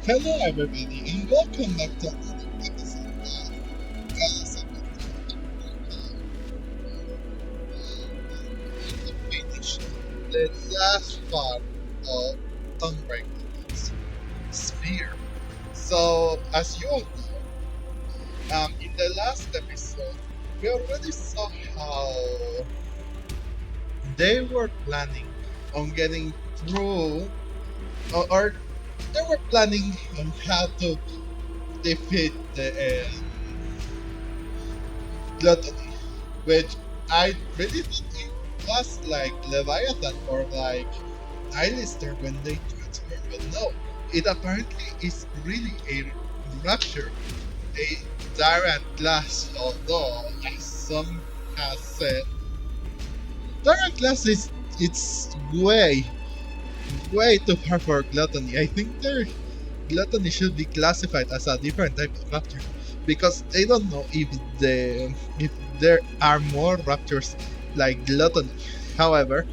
Hello everybody and welcome back to another episode of Gossip. Finish the last part of Unbreakable's Sphere. So, as you all know, in the last episode, we already saw how they were planning on getting through, or they were planning on how to defeat the gluttony, which I really think it was like Leviathan or like Eyelister when they transform, but no, it apparently is really a rapture, a Tyrant Glass, although as some has said, Tyrant Glass is it's way too far for gluttony. I think their gluttony should be classified as a different type of rapture because they don't know if there are more raptors like gluttony. However,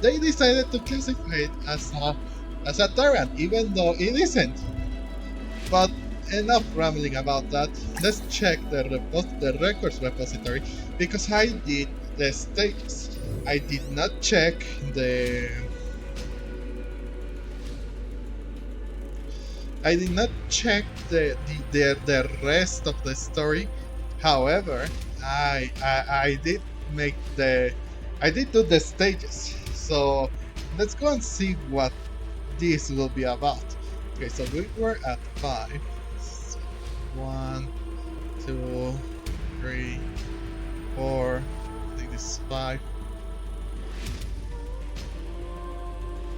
they decided to classify it as a tyrant, even though it isn't. But enough rambling about that. Let's check the records repository because I did the stages. I did not check the I did not check the rest of the story. However, I did make the I did do the stages. So let's go and see what this will be about. Okay, so we were at 5. So 1, 2, 3, 4. I think this is 5.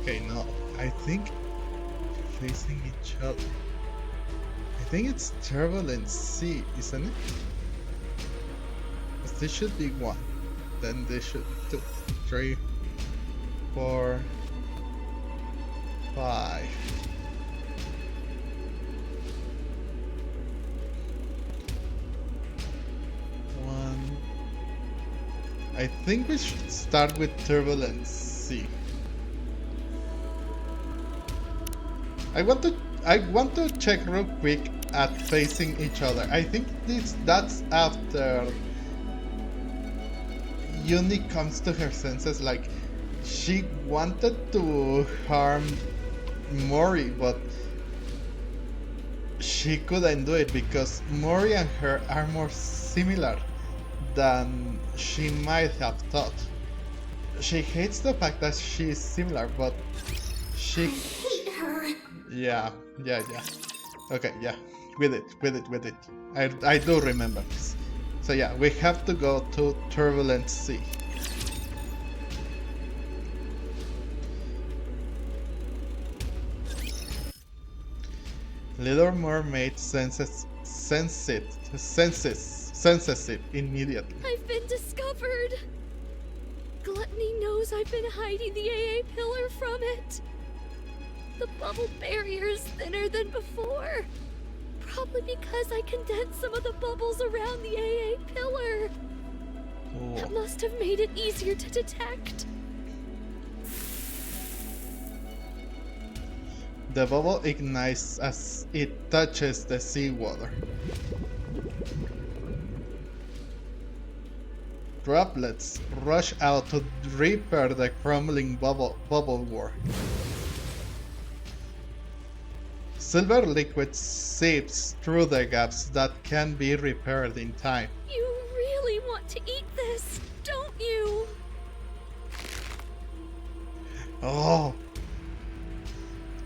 Okay, no. I think facing each other. I think it's Turbulent C, isn't it? Because this should be 1. Then this should be 2, 3, 4, 5. I think we should start with Turbulent C. I want to check real quick at facing each other. I think that's after Uni comes to her senses. Like she wanted to harm Mori, but she couldn't do it because Mori and her are more similar than she might have thought. She hates the fact that she is similar, but she. I hate her. Yeah. Okay, yeah. With it. I do remember this. So yeah, we have to go to Turbulent Sea. Little Mermaid senses it immediately. I've been discovered. Gluttony knows I've been hiding the AA pillar from it. The bubble barrier is thinner than before. Probably because I condensed some of the bubbles around the AA pillar. Oh. That must have made it easier to detect. The bubble ignites as it touches the seawater. Droplets rush out to repair the crumbling bubble wall. Silver liquid seeps through the gaps that can be repaired in time. You really want to eat this, don't you? Oh!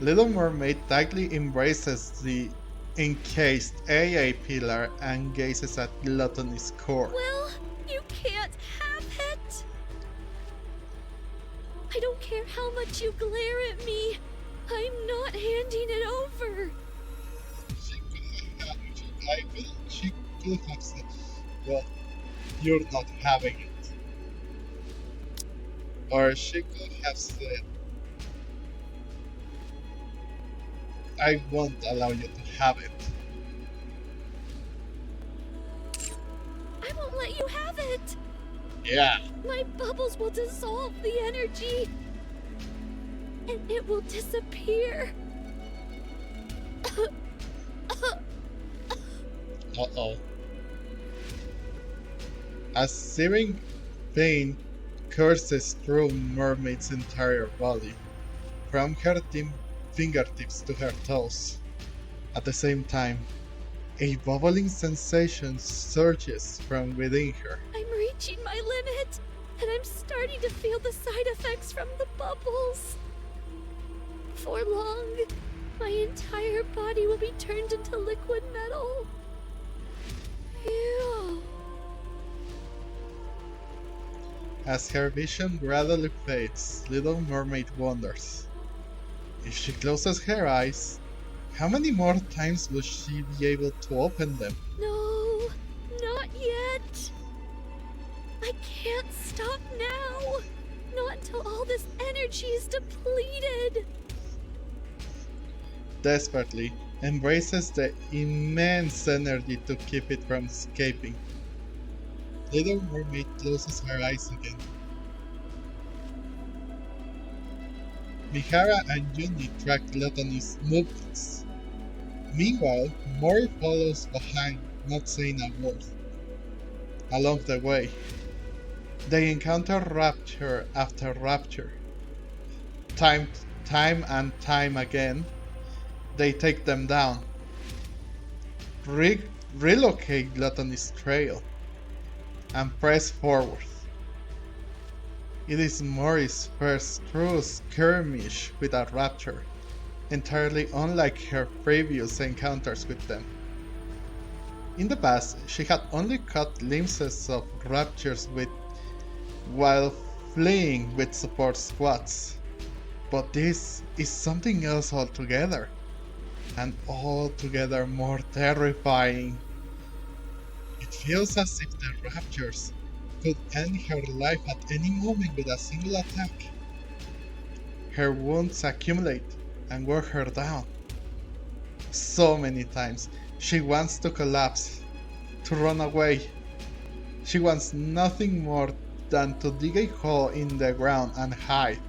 Little Mermaid tightly embraces the encased AA pillar and gazes at Gluttony's core. Well, you can't have it. I don't care how much you glare at me. I'm not handing it over. She could have said, well, you're not having it. Or she could have said, I won't allow you to have it. I won't let you have it. Yeah. My bubbles will dissolve the energy. And it will disappear. Uh-oh. As searing pain courses through Mermaid's entire body, from her fingertips to her toes. At the same time, a bubbling sensation surges from within her. I'm reaching my limit, and I'm starting to feel the side effects from the bubbles. Before long, my entire body will be turned into liquid metal. Ew. As her vision gradually fades, Little Mermaid wonders. If she closes her eyes, how many more times will she be able to open them? No, not yet. I can't stop now. Not until all this energy is depleted. Desperately, embraces the immense energy to keep it from escaping. Little Mermaid closes her eyes again. Mihara and Yuni track Gluttony's movements. Meanwhile, Mori follows behind, not saying a word. Along the way, they encounter rapture after rapture. Time and time again, they take them down, relocate Gluttony's trail, and press forward. It is Mori's first true skirmish with a rapture, entirely unlike her previous encounters with them. In the past, she had only caught glimpses of raptures while fleeing with support squads. But this is something else altogether, and altogether more terrifying. It feels as if the raptures could end her life at any moment with a single attack. Her wounds accumulate and wear her down. So many times she wants to collapse, to run away. She wants nothing more than to dig a hole in the ground and hide.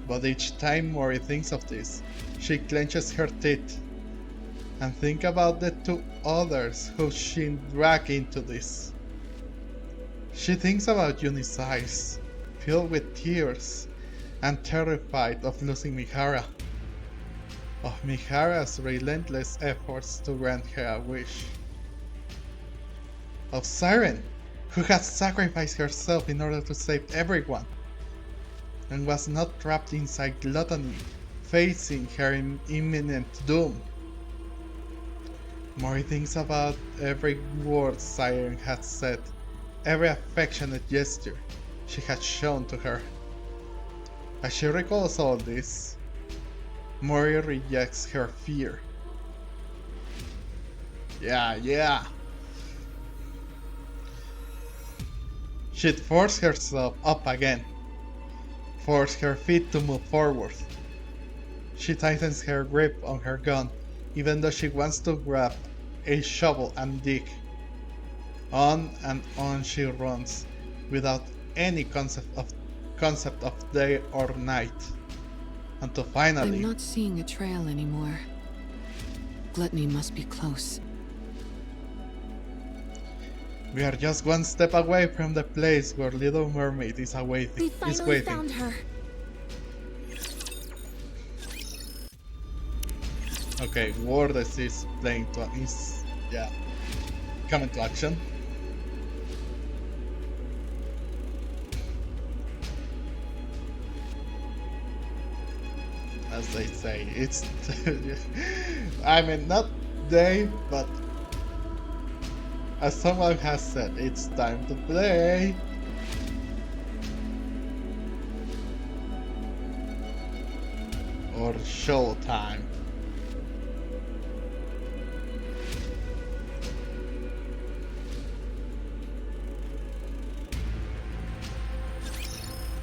But each time Mori thinks of this, she clenches her teeth and thinks about the two others who she dragged into this. She thinks about Yuni's eyes, filled with tears, and terrified of losing Mihara, of Mihara's relentless efforts to grant her a wish, of Siren, who had sacrificed herself in order to save everyone, and was not trapped inside Gluttony, facing her imminent doom. Mori thinks about every word Siren had said, every affectionate gesture she had shown to her. As she recalls all this, Mori rejects her fear. Yeah. She'd force herself up again, force her feet to move forward. She tightens her grip on her gun, even though she wants to grab a shovel and dig. On and on she runs, without any concept of day or night, until finally... I'm not seeing a trail anymore. Gluttony must be close. We are just one step away from the place where Little Mermaid is We waiting. finally found her. Okay, Wardess is coming to action. As they say, it's I mean, not they, but as someone has said, it's time to play. Or show time.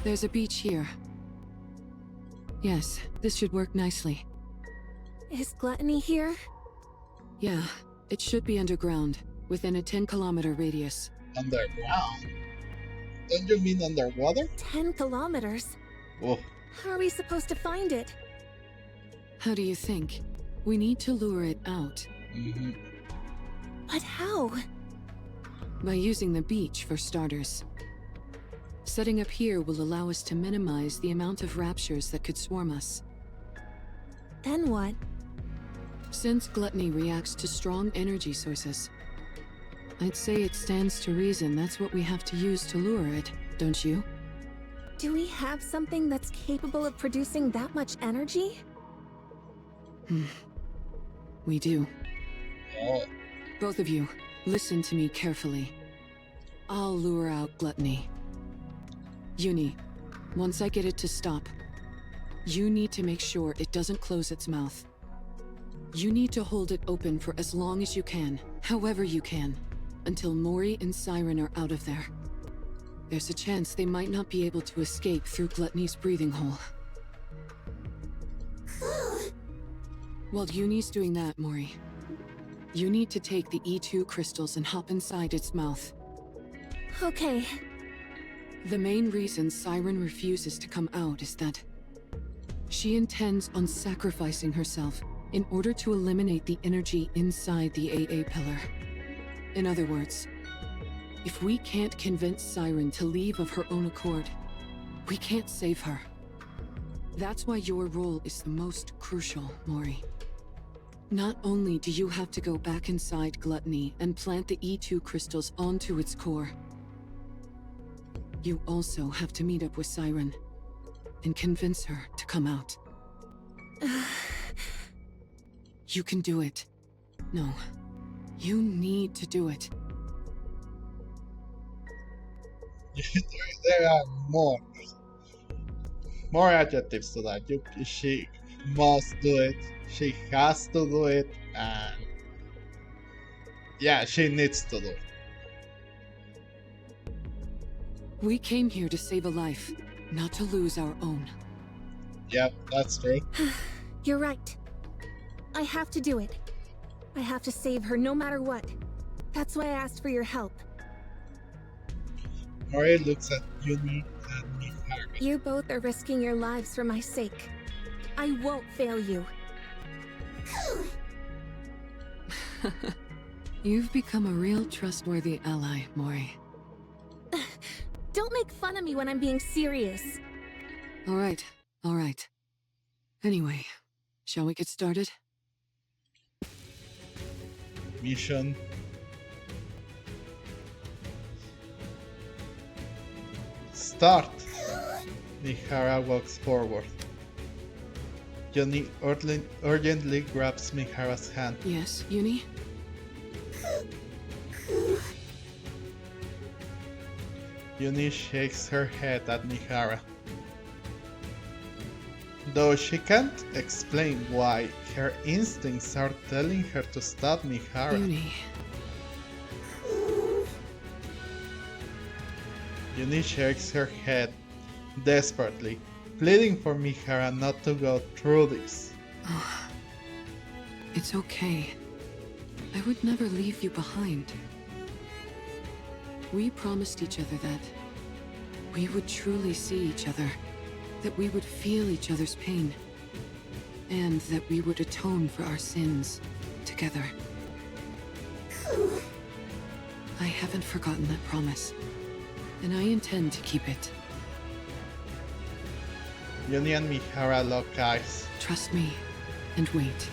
There's a beach here. Yes, this should work nicely. Is Gluttony here? Yeah, it should be underground, within a 10-kilometer radius. Underground? Don't you mean underwater? 10 kilometers? Oh, How are we supposed to find it? How do you think? We need to lure it out Mm-hmm. But how? by using the beach for starters. Setting up here will allow us to minimize the amount of raptures that could swarm us. Then what? Since gluttony reacts to strong energy sources, I'd say it stands to reason that's what we have to use to lure it, don't you? Do we have something that's capable of producing that much energy? We do. Oh. Both of you, listen to me carefully. I'll lure out gluttony. Uni, once I get it to stop, you need to make sure it doesn't close its mouth. You need to hold it open for as long as you can, however you can, until Mori and Siren are out of there. There's a chance they might not be able to escape through Gluttony's breathing hole. While Uni's doing that, Mori, you need to take the E2 crystals and hop inside its mouth. Okay. The main reason Siren refuses to come out is that she intends on sacrificing herself in order to eliminate the energy inside the AA pillar. In other words, if we can't convince Siren to leave of her own accord, we can't save her. That's why your role is the most crucial, Mori. Not only do you have to go back inside Gluttony and plant the E2 crystals onto its core, you also have to meet up with Siren and convince her to come out. You can do it. No, you need to do it. There are more adjectives to that. She must do it. She has to do it, and yeah, she needs to do it. We came here to save a life, not to lose our own. Yep, that's true. You're right. I have to do it. I have to save her no matter what. That's why I asked for your help. Mori looks at Uni and Mihara. You both are risking your lives for my sake. I won't fail you. You've become a real trustworthy ally, Mori. Don't make fun of me when I'm being serious. All right. Anyway, shall we get started? Mission. Start! Mihara walks forward. Johnny urgently grabs Mihara's hand. Yes, Uni? Uni shakes her head at Mihara. Though she can't explain why, her instincts are telling her to stop Mihara. Uni. Uni shakes her head desperately, pleading for Mihara not to go through this. Oh, it's okay. I would never leave you behind. We promised each other that we would truly see each other, that we would feel each other's pain, and that we would atone for our sins together. I haven't forgotten that promise, and I intend to keep it. Uni and Mihara lock eyes. Trust me, and wait.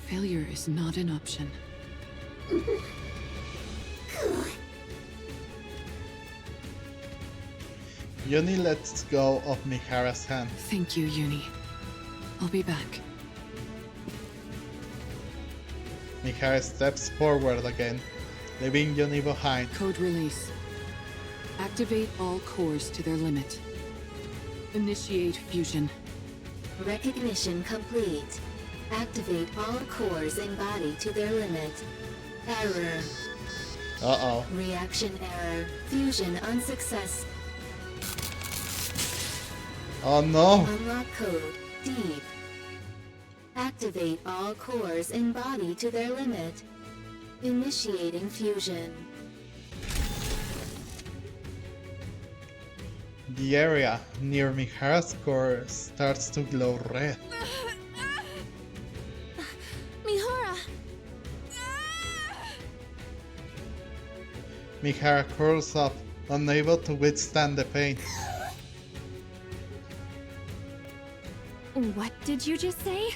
Failure is not an option. Uni lets go of Mihara's hand. Thank you, Uni. I'll be back. Mihara steps forward again, leaving Uni behind. Code release. Activate all cores to their limit. Initiate fusion. Recognition complete. Activate all cores in body to their limit. Error. Uh-oh. Reaction error. Fusion unsuccess. Oh no! Unlock code. Deep. Activate all cores in body to their limit. Initiating fusion. The area near Mihara's core starts to glow red. Mihara curls up, unable to withstand the pain. What did you just say?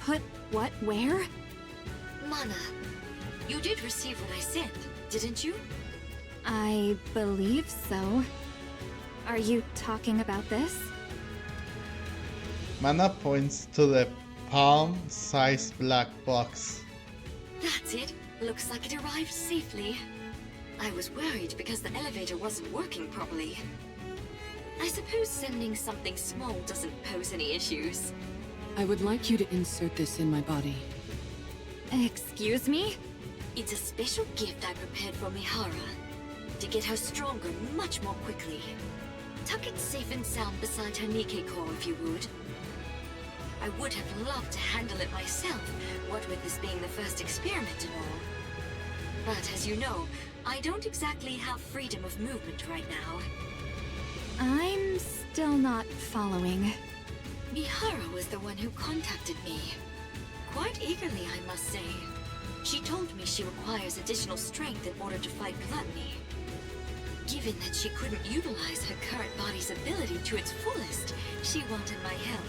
Put what where? Mana, you did receive what I sent, didn't you? I believe so. Are you talking about this? Mana points to the palm-sized black box. That's it. Looks like it arrived safely. I was worried because the elevator wasn't working properly. I suppose sending something small doesn't pose any issues. I would like you to insert this in my body. Excuse me? It's a special gift I prepared for Mihara, to get her stronger much more quickly. Tuck it safe and sound beside her Nikke core if you would. I would have loved to handle it myself, what with this being the first experiment and all. But as you know, I don't exactly have freedom of movement right now. I'm still not following. Mihara was the one who contacted me. Quite eagerly, I must say. She told me she requires additional strength in order to fight gluttony. Given that she couldn't utilize her current body's ability to its fullest, she wanted my help.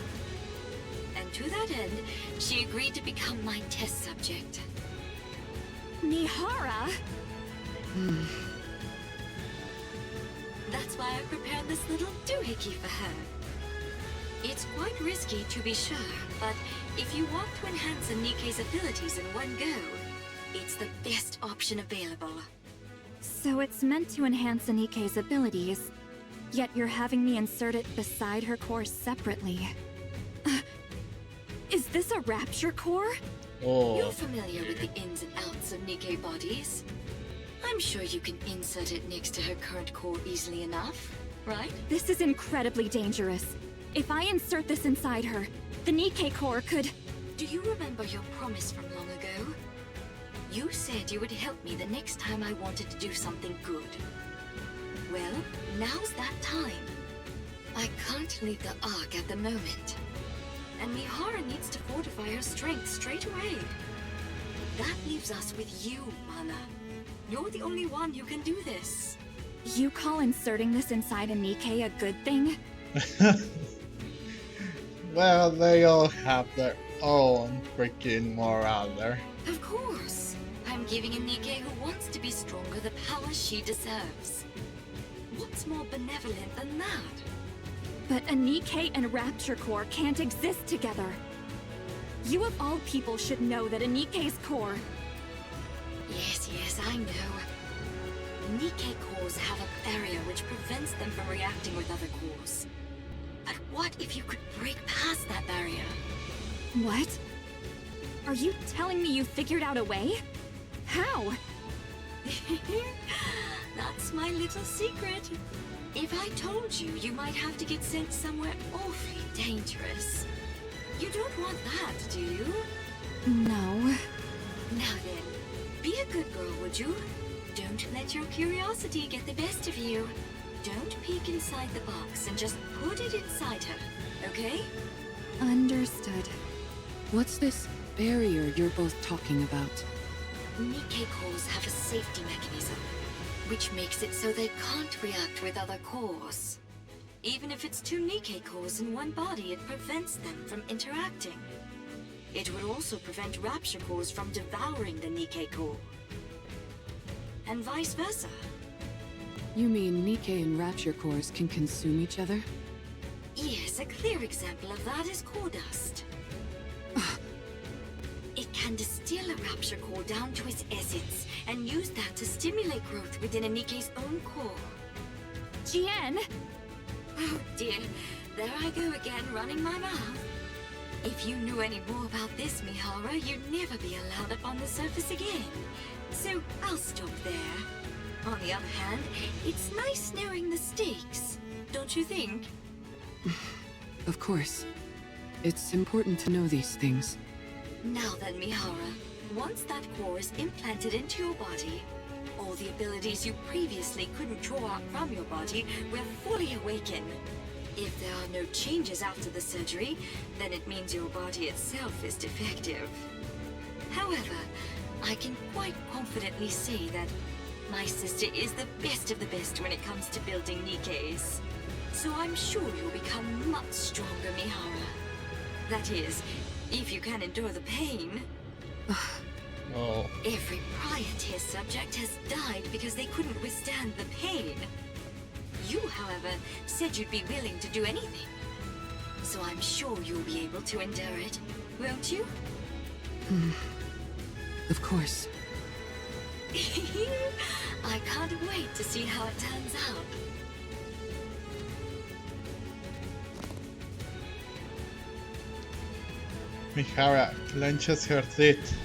And to that end, she agreed to become my test subject. Mihara? That's why I prepared this little doohickey for her. It's quite risky to be sure, but if you want to enhance a Nikke's abilities in one go, it's the best option available. So it's meant to enhance Nikke's abilities, yet you're having me insert it beside her core separately. Is this a rapture core? Oh, You're familiar with the ins and outs of Nikke bodies. I'm sure you can insert it next to her current core easily enough, right? This is incredibly dangerous. If I insert this inside her, the Nikke core could... Do you remember your promise from long ago? You said you would help me the next time I wanted to do something good. Well, now's that time. I can't leave the Ark at the moment. And Mihara needs to fortify her strength straight away. That leaves us with you, Mana. You're the only one who can do this. You call inserting this inside a Nikke a good thing? well, they all have their own freaking moral there. Of course. I'm giving a Nikke who wants to be stronger the power she deserves. What's more benevolent than that? But a Nikke and Rapture Core can't exist together. You of all people should know that a Nikke's core... Yes, I know. Nikke cores have a barrier which prevents them from reacting with other cores. But what if you could break past that barrier? What? Are you telling me you figured out a way? How? That's my little secret. If I told you, you might have to get sent somewhere awfully dangerous. You don't want that, do you? No. Now then, be a good girl, would you? Don't let your curiosity get the best of you. Don't peek inside the box and just put it inside her, okay? Understood. What's this barrier you're both talking about? Nikke cores have a safety mechanism, which makes it so they can't react with other cores. Even if it's two Nikke cores in one body, it prevents them from interacting. It would also prevent Rapture cores from devouring the Nikke core. And vice versa. You mean Nikke and Rapture cores can consume each other? Yes, a clear example of that is core dust. It can distill a Rapture core down to its essence and use that to stimulate growth within a Nikke's own core. Jian! Oh dear, there I go again, running my mouth. If you knew any more about this, Mihara, you'd never be allowed up on the surface again. So I'll stop there. On the other hand, it's nice knowing the stakes, don't you think? Of course. It's important to know these things. Now then, Mihara, once that core is implanted into your body, all the abilities you previously couldn't draw out from your body will fully awaken. If there are no changes after the surgery, then it means your body itself is defective. However, I can quite confidently say that My sister is the best of the best when it comes to building Nikkes. So I'm sure you'll become much stronger, Mihara. That is, if you can endure the pain. Oh. Every prior test subject has died because they couldn't withstand the pain. You, however, said you'd be willing to do anything. So I'm sure you'll be able to endure it, won't you? Of course. I can't wait to see how it turns out. Mihara clenches her teeth.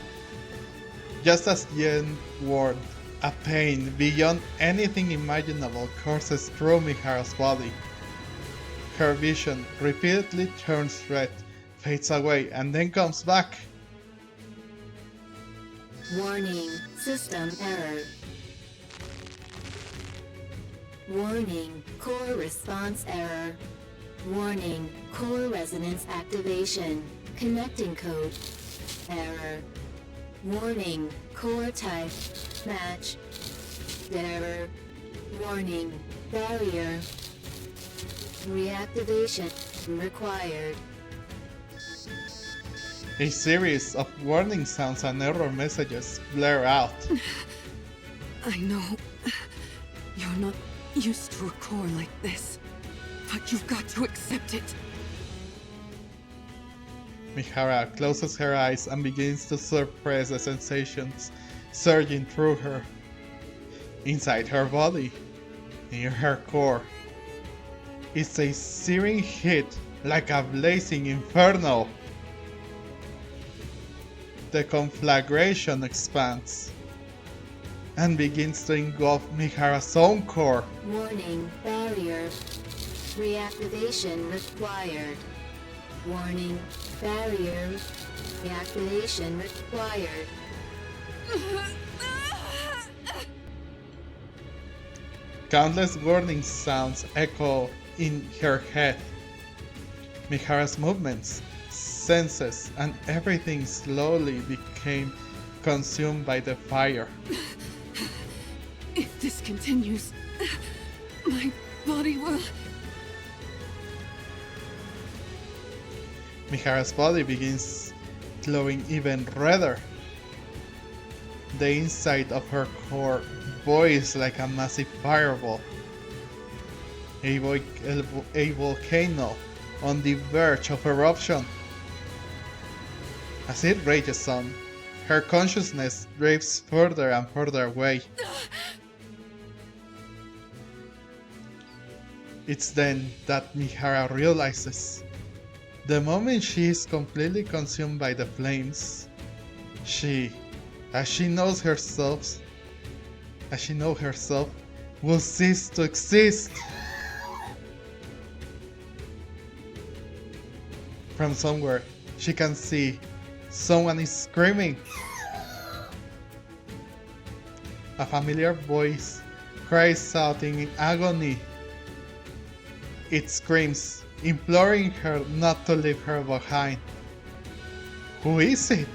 Just as Yen word, a pain beyond anything imaginable courses through Mihara's body. Her vision repeatedly turns red, fades away, and then comes back. Warning, system error. Warning, core response error. Warning, core resonance activation. Connecting code. Error. Warning, core type. Match. Error. Warning, barrier. Reactivation required. A series of warning sounds and error messages blare out. I know you're not used to a core like this, but you've got to accept it. Mihara closes her eyes and begins to suppress the sensations surging through her. Inside her body, near her core, is a searing heat like a blazing inferno. The conflagration expands and begins to engulf Mihara's own core. Warning, barrier. Reactivation required. Warning, barrier. Reactivation required. Countless warning sounds echo in her head. Mihara's movements, senses, and everything slowly became consumed by the fire. If this continues, my body will... Mihara's body begins glowing even redder. The inside of her core boils like a massive fireball. A volcano on the verge of eruption. As it rages on, her consciousness drifts further and further away. It's then that Mihara realizes, the moment she is completely consumed by the flames, she, as she knows herself, will cease to exist. From somewhere, she can see someone is screaming. A familiar voice cries out in agony. It screams, imploring her not to leave her behind. Who is it?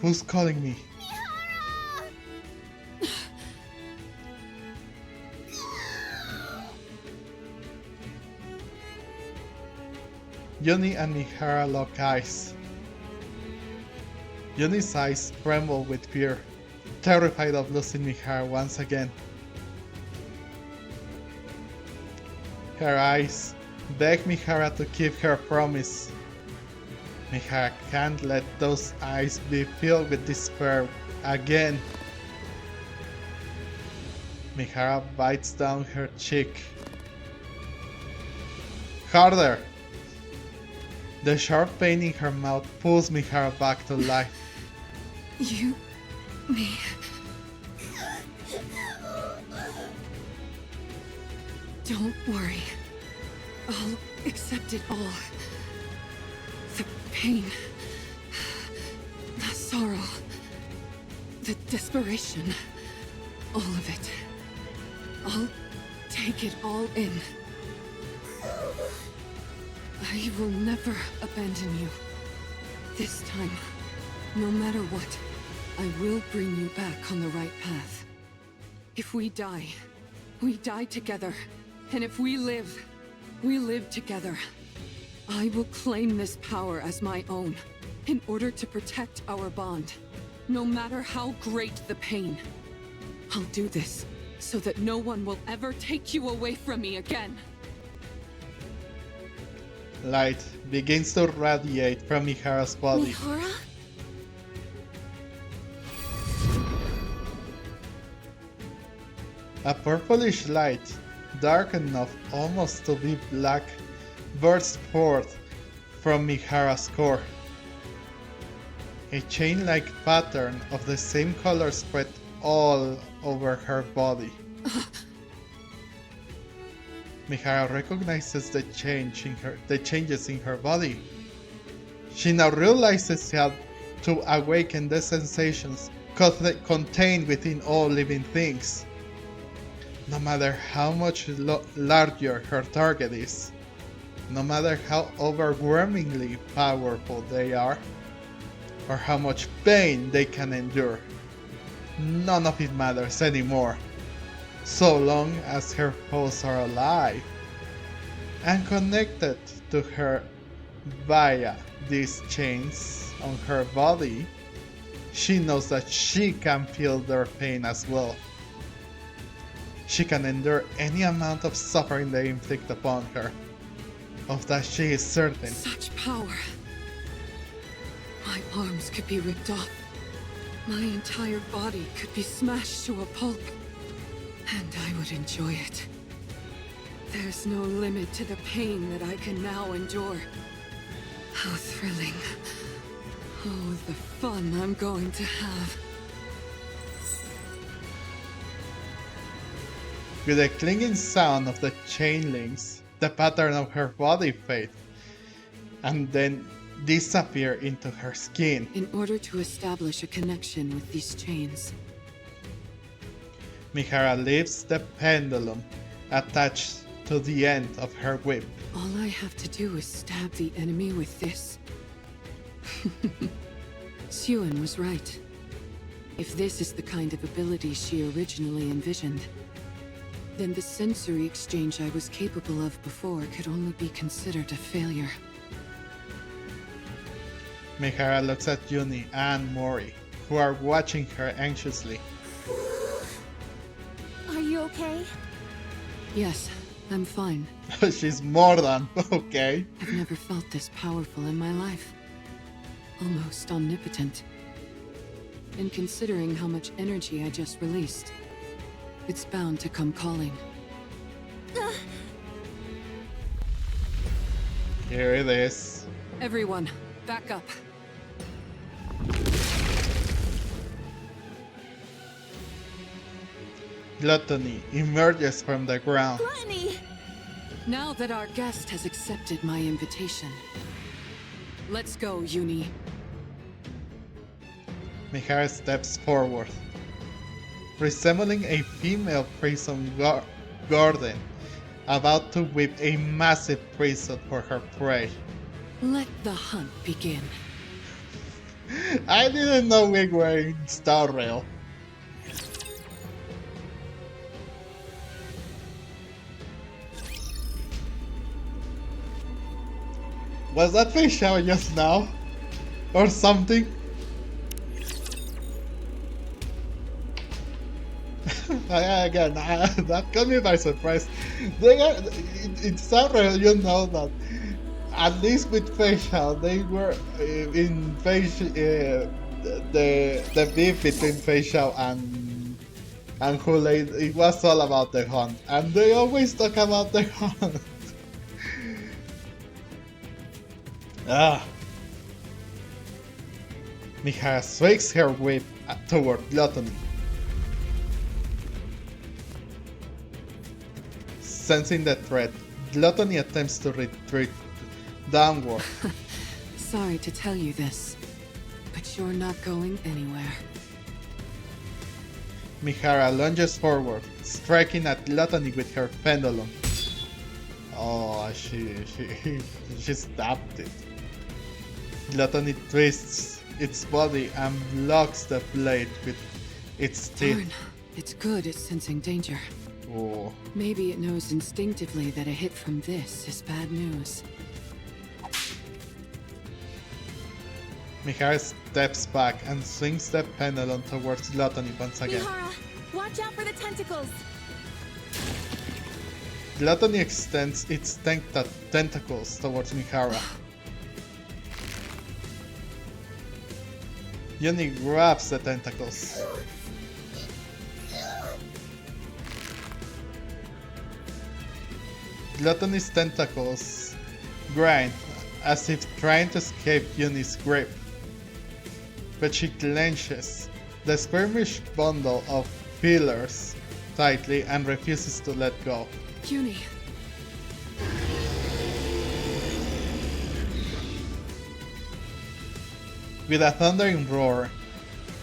Who's calling me? Yoni and Mihara lock eyes. Yoni's eyes tremble with fear, terrified of losing Mihara once again. Her eyes beg Mihara to keep her promise. Mihara can't let those eyes be filled with despair again. Mihara bites down her cheek. Harder! The sharp pain in her mouth pulls Mihara back to life. Me. Don't worry. I'll accept it all. The pain, the sorrow, the desperation, all of it. I'll take it all in. I will never abandon you. This time, no matter what, I will bring you back on the right path. If we die together. And if we live together. I will claim this power as my own, in order to protect our bond, no matter how great the pain. I'll do this, so that no one will ever take you away from me again. Light begins to radiate from Mihara's body. Mihara? A purplish light, dark enough almost to be black, bursts forth from Mihara's core. A chain-like pattern of the same color spread all over her body. Mihara recognizes the changes in her body. She now realizes how to awaken the sensations contained within all living things. No matter how much larger her target is, no matter how overwhelmingly powerful they are, or how much pain they can endure, none of it matters anymore, so long as her foes are alive and connected to her via these chains on her body. She knows that she can feel their pain as well. She can endure any amount of suffering they inflict upon her. Of that she is certain. Such power. My arms could be ripped off. My entire body could be smashed to a pulp. And I would enjoy it. There's no limit to the pain that I can now endure. How thrilling. Oh, the fun I'm going to have. With the clinging sound of the chain links, the pattern of her body fades, and then disappear into her skin. In order to establish a connection with these chains, Mihara lifts the pendulum attached to the end of her whip. all I have to do is stab the enemy with this. Suen was right. If this is the kind of ability she originally envisioned, then the sensory exchange I was capable of before could only be considered a failure. Mihara looks at Yuni and Mori, who are watching her anxiously. Are you okay? Yes, I'm fine. She's more than okay. I've never felt this powerful in my life. Almost omnipotent. And considering how much energy I just released, it's bound to come calling. Here it is. Everyone, back up. Gluttony emerges from the ground. Gluttony! Now that our guest has accepted my invitation, let's go, Uni. Mihara steps forward, resembling a female prison guardian about to whip a massive prison for her prey. Let the hunt begin. I didn't know we were in Star Rail. Was that fish out just now? Or something? Again, that caught me by surprise. In Star Rail, you know that at least with facial, they were in facial. The beef between facial and Kool-Aid, it was all about the hunt, and they always talk about the hunt. Mihara swings her whip toward Gluttony. Sensing the threat, Gluttony attempts to retreat downward. Sorry to tell you this, but you're not going anywhere. Mihara lunges forward, striking at Gluttony with her pendulum. Oh, she stabbed it. Gluttony twists its body and blocks the blade with its teeth. Darn. It's good at sensing danger. Oh. Maybe it knows instinctively that a hit from this is bad news. Mihara steps back and swings the pendulum towards Gluttony once again. Mihara, watch out for the tentacles! Gluttony extends its tentacles towards Mihara. Yoni grabs the tentacles. Gluttony's tentacles grind as if trying to escape Yuni's grip. But she clenches the squirmish bundle of pillars tightly and refuses to let go. Uni. With a thundering roar,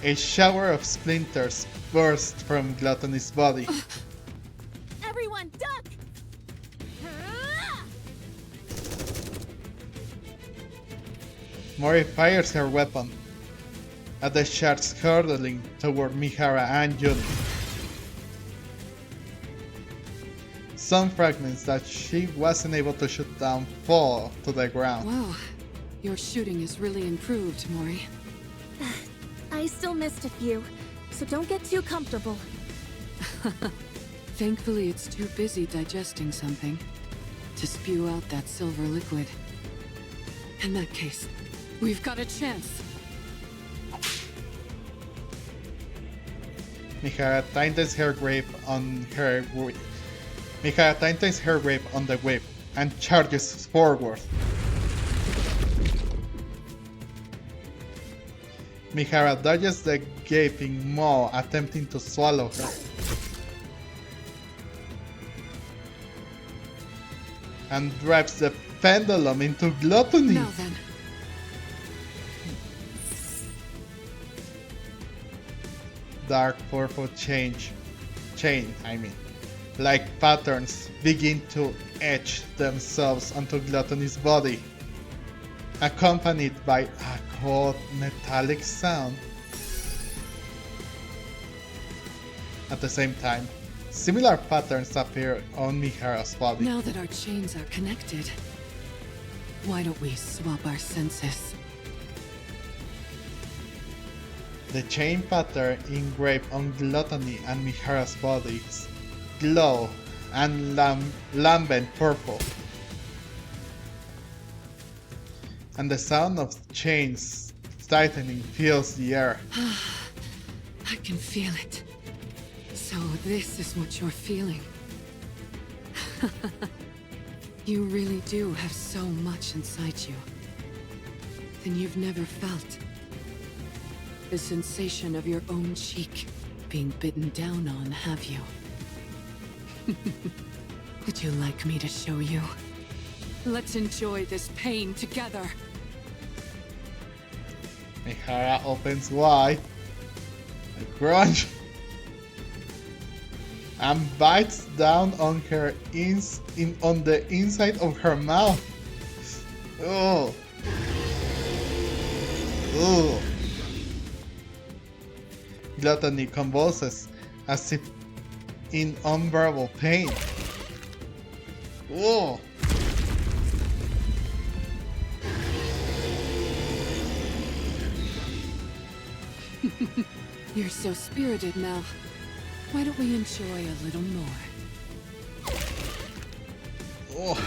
a shower of splinters burst from Gluttony's body. Everyone, duck! Mori fires her weapon at the shards hurtling toward Mihara and Yuni. Some fragments that she wasn't able to shoot down fall to the ground. Wow. Your shooting is really improved, Mori. I still missed a few, so don't get too comfortable. Thankfully, it's too busy digesting something to spew out that silver liquid. In that case, we've got a chance. Mihara tightens her grip on her whip. Mihara tightens her grip on the whip and charges forward. Mihara dodges the gaping maw, attempting to swallow her. And drives the pendulum into Gluttony. Now then. Dark purple like patterns begin to etch themselves onto Gluttony's body, accompanied by a cold metallic sound. At the same time, similar patterns appear on Mihara's body. Now that our chains are connected, why don't we swap our senses? The chain pattern engraved on Gluttony and Mihara's bodies glow and lambent purple. And the sound of chains tightening fills the air. I can feel it. So this is what you're feeling. You really do have so much inside you. Then you've never felt the sensation of your own cheek being bitten down on, have you? Would you like me to show you? Let's enjoy this pain together. Mihara opens wide, a crunch, and bites down on her on the inside of her mouth. Oh. Oh. Gluttony convulses as if in unbearable pain. Oh. You're so spirited now. Why don't we enjoy a little more? Oh.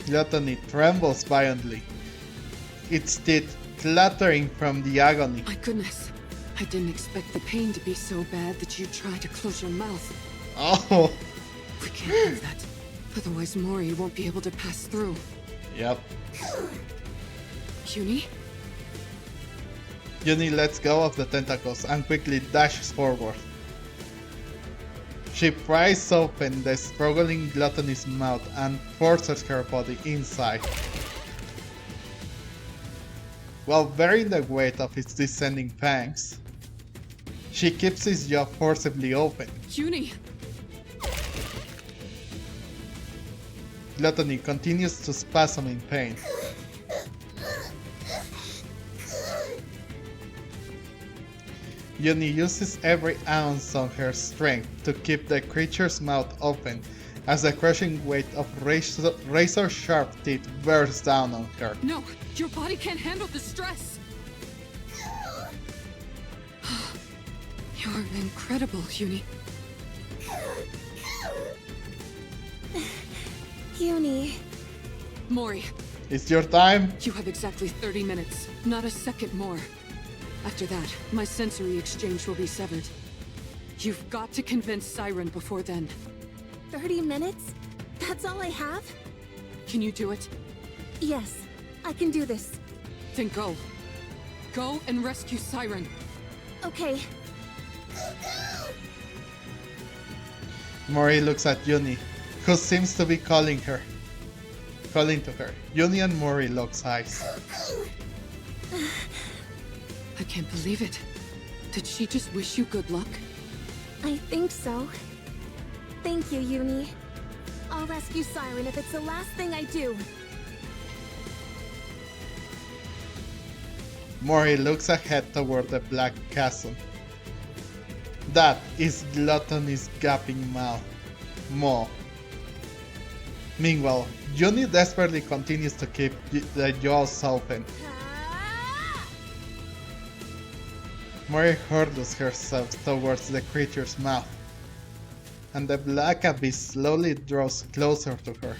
Gluttony trembles violently, its teeth clattering from the agony. My goodness. I didn't expect the pain to be so bad that you try to close your mouth. Oh. We can't have that. Otherwise Mori won't be able to pass through. Yep. Uni? Yuni lets go of the tentacles and quickly dashes forward. She pries open the struggling Gluttony's mouth and forces her body inside, while bearing the weight of its descending fangs. She keeps his jaw forcibly open. Uni! Gluttony continues to spasm in pain. Yuni uses every ounce of her strength to keep the creature's mouth open as the crushing weight of razor-sharp teeth bears down on her. No, your body can't handle the stress. You're incredible, Uni. Uni. Mori, It's your time. you have exactly 30 minutes, not a second more. After that, my sensory exchange will be severed. You've got to convince Siren before then. 30 minutes? That's all I have? Can you do it? Yes, I can do this. Then go. Go and rescue Siren. Okay. Mori looks at Yuni, who seems to be calling to her. Yuni and Mori locks eyes. I can't believe it. Did she just wish you good luck? I think so. Thank you, Uni. I'll rescue Siren if it's the last thing I do. Mori looks ahead toward the black chasm. That is Gluttony's gaping maw. Meanwhile, Yuni desperately continues to keep the jaws open. Mori hurls herself towards the creature's mouth, and the black abyss slowly draws closer to her.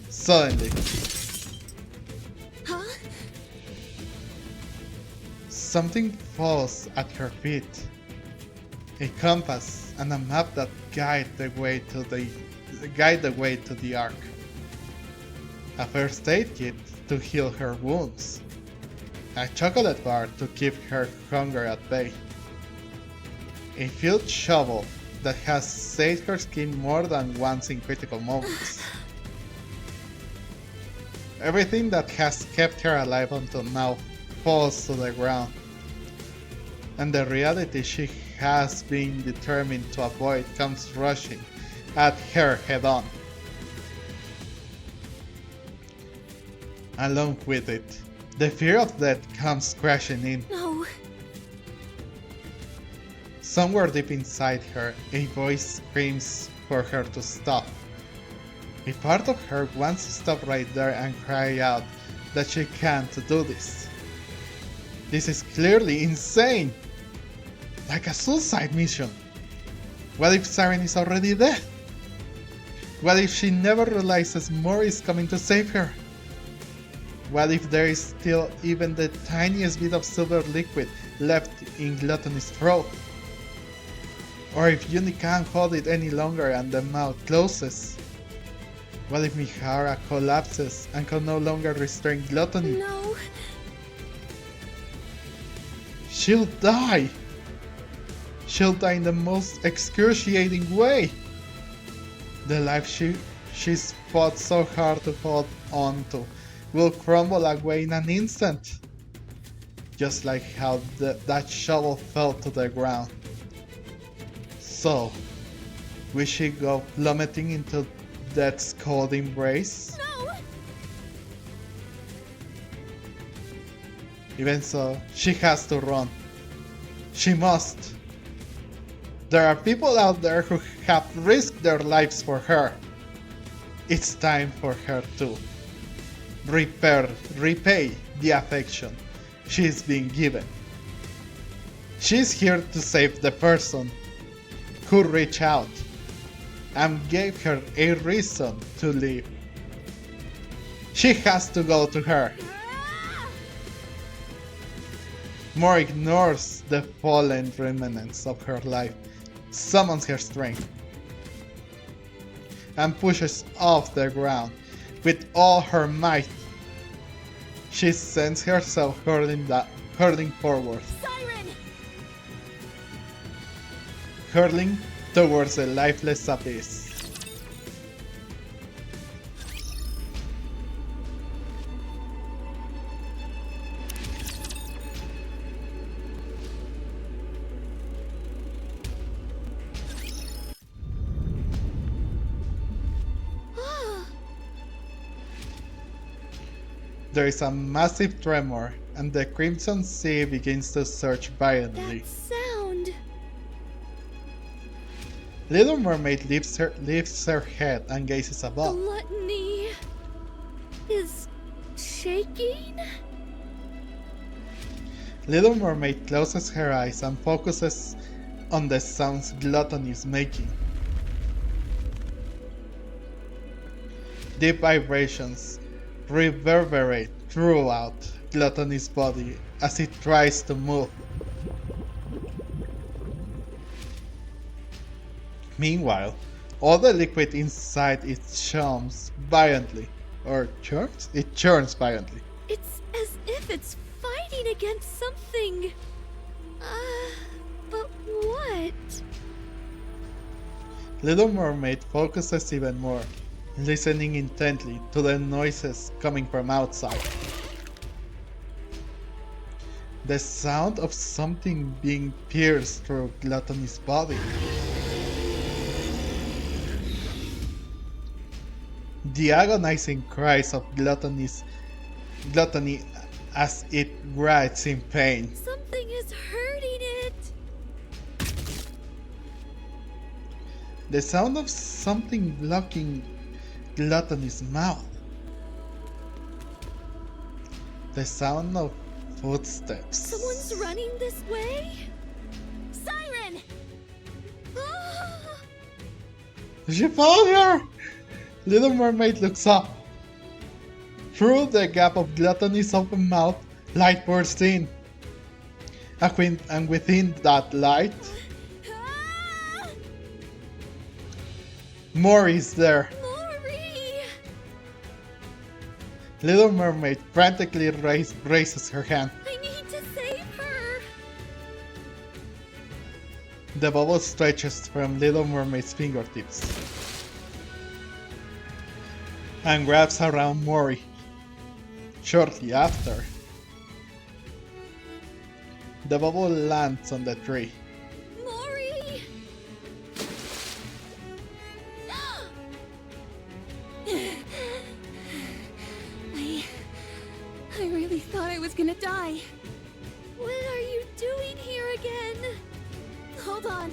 Suddenly, Huh? something falls at her feet. A compass and a map that guide the way to the Ark. A first aid kit to heal her wounds. A chocolate bar to keep her hunger at bay. A field shovel that has saved her skin more than once in critical moments. Everything that has kept her alive until now falls to the ground. And the reality she has been determined to avoid comes rushing at her head-on. Along with it, the fear of death comes crashing in. No. Somewhere deep inside her, a voice screams for her to stop. A part of her wants to stop right there and cry out that she can't do this. This is clearly insane! Like a suicide mission. What if Siren is already dead? What if she never realizes Mori is coming to save her? What if there is still even the tiniest bit of silver liquid left in Gluttony's throat? Or if Yuni can't hold it any longer and the mouth closes? What if Mihara collapses and can no longer restrain Gluttony? No. She'll die! She'll die in the most excruciating way! The life she's fought so hard to hold on to will crumble away in an instant. Just like how that shovel fell to the ground. So, will she go plummeting into death's cold embrace? No. Even so, she has to run. She must. There are people out there who have risked their lives for her. It's time for her to repay the affection she's been given. She's here to save the person who reached out and gave her a reason to live. She has to go to her. More ignores the fallen remnants of her life, summons her strength, and pushes off the ground with all her might. She sends herself hurling forward, Siren! hurling towards the lifeless abyss. There is a massive tremor, and the Crimson Sea begins to surge violently. That sound. Little Mermaid lifts her head and gazes above. Gluttony is shaking? Little Mermaid closes her eyes and focuses on the sounds Gluttony is making. Deep vibrations reverberate throughout Gluttony's body as it tries to move. Meanwhile, all the liquid inside it churns violently. Or churns? It churns violently. It's as if it's fighting against something. But what? Little Mermaid focuses even more, listening intently to the noises coming from outside. The sound of something being pierced through Gluttony's body. The agonizing cries of Gluttony as it writhes in pain. Something is hurting it. The sound of something blocking Gluttony's mouth. The sound of footsteps. Someone's running this way? Siren! Ah! She found her! Little Mermaid looks up. Through the gap of Gluttony's open mouth, light bursts in. And within that light, Ah! Mori is there. Mori! Little Mermaid frantically raises her hand. I need to save her! The bubble stretches from Little Mermaid's fingertips and wraps around Mori. Shortly after, the bubble lands on the tree. Mori! I really thought I was gonna die. What are you doing here again? Hold on.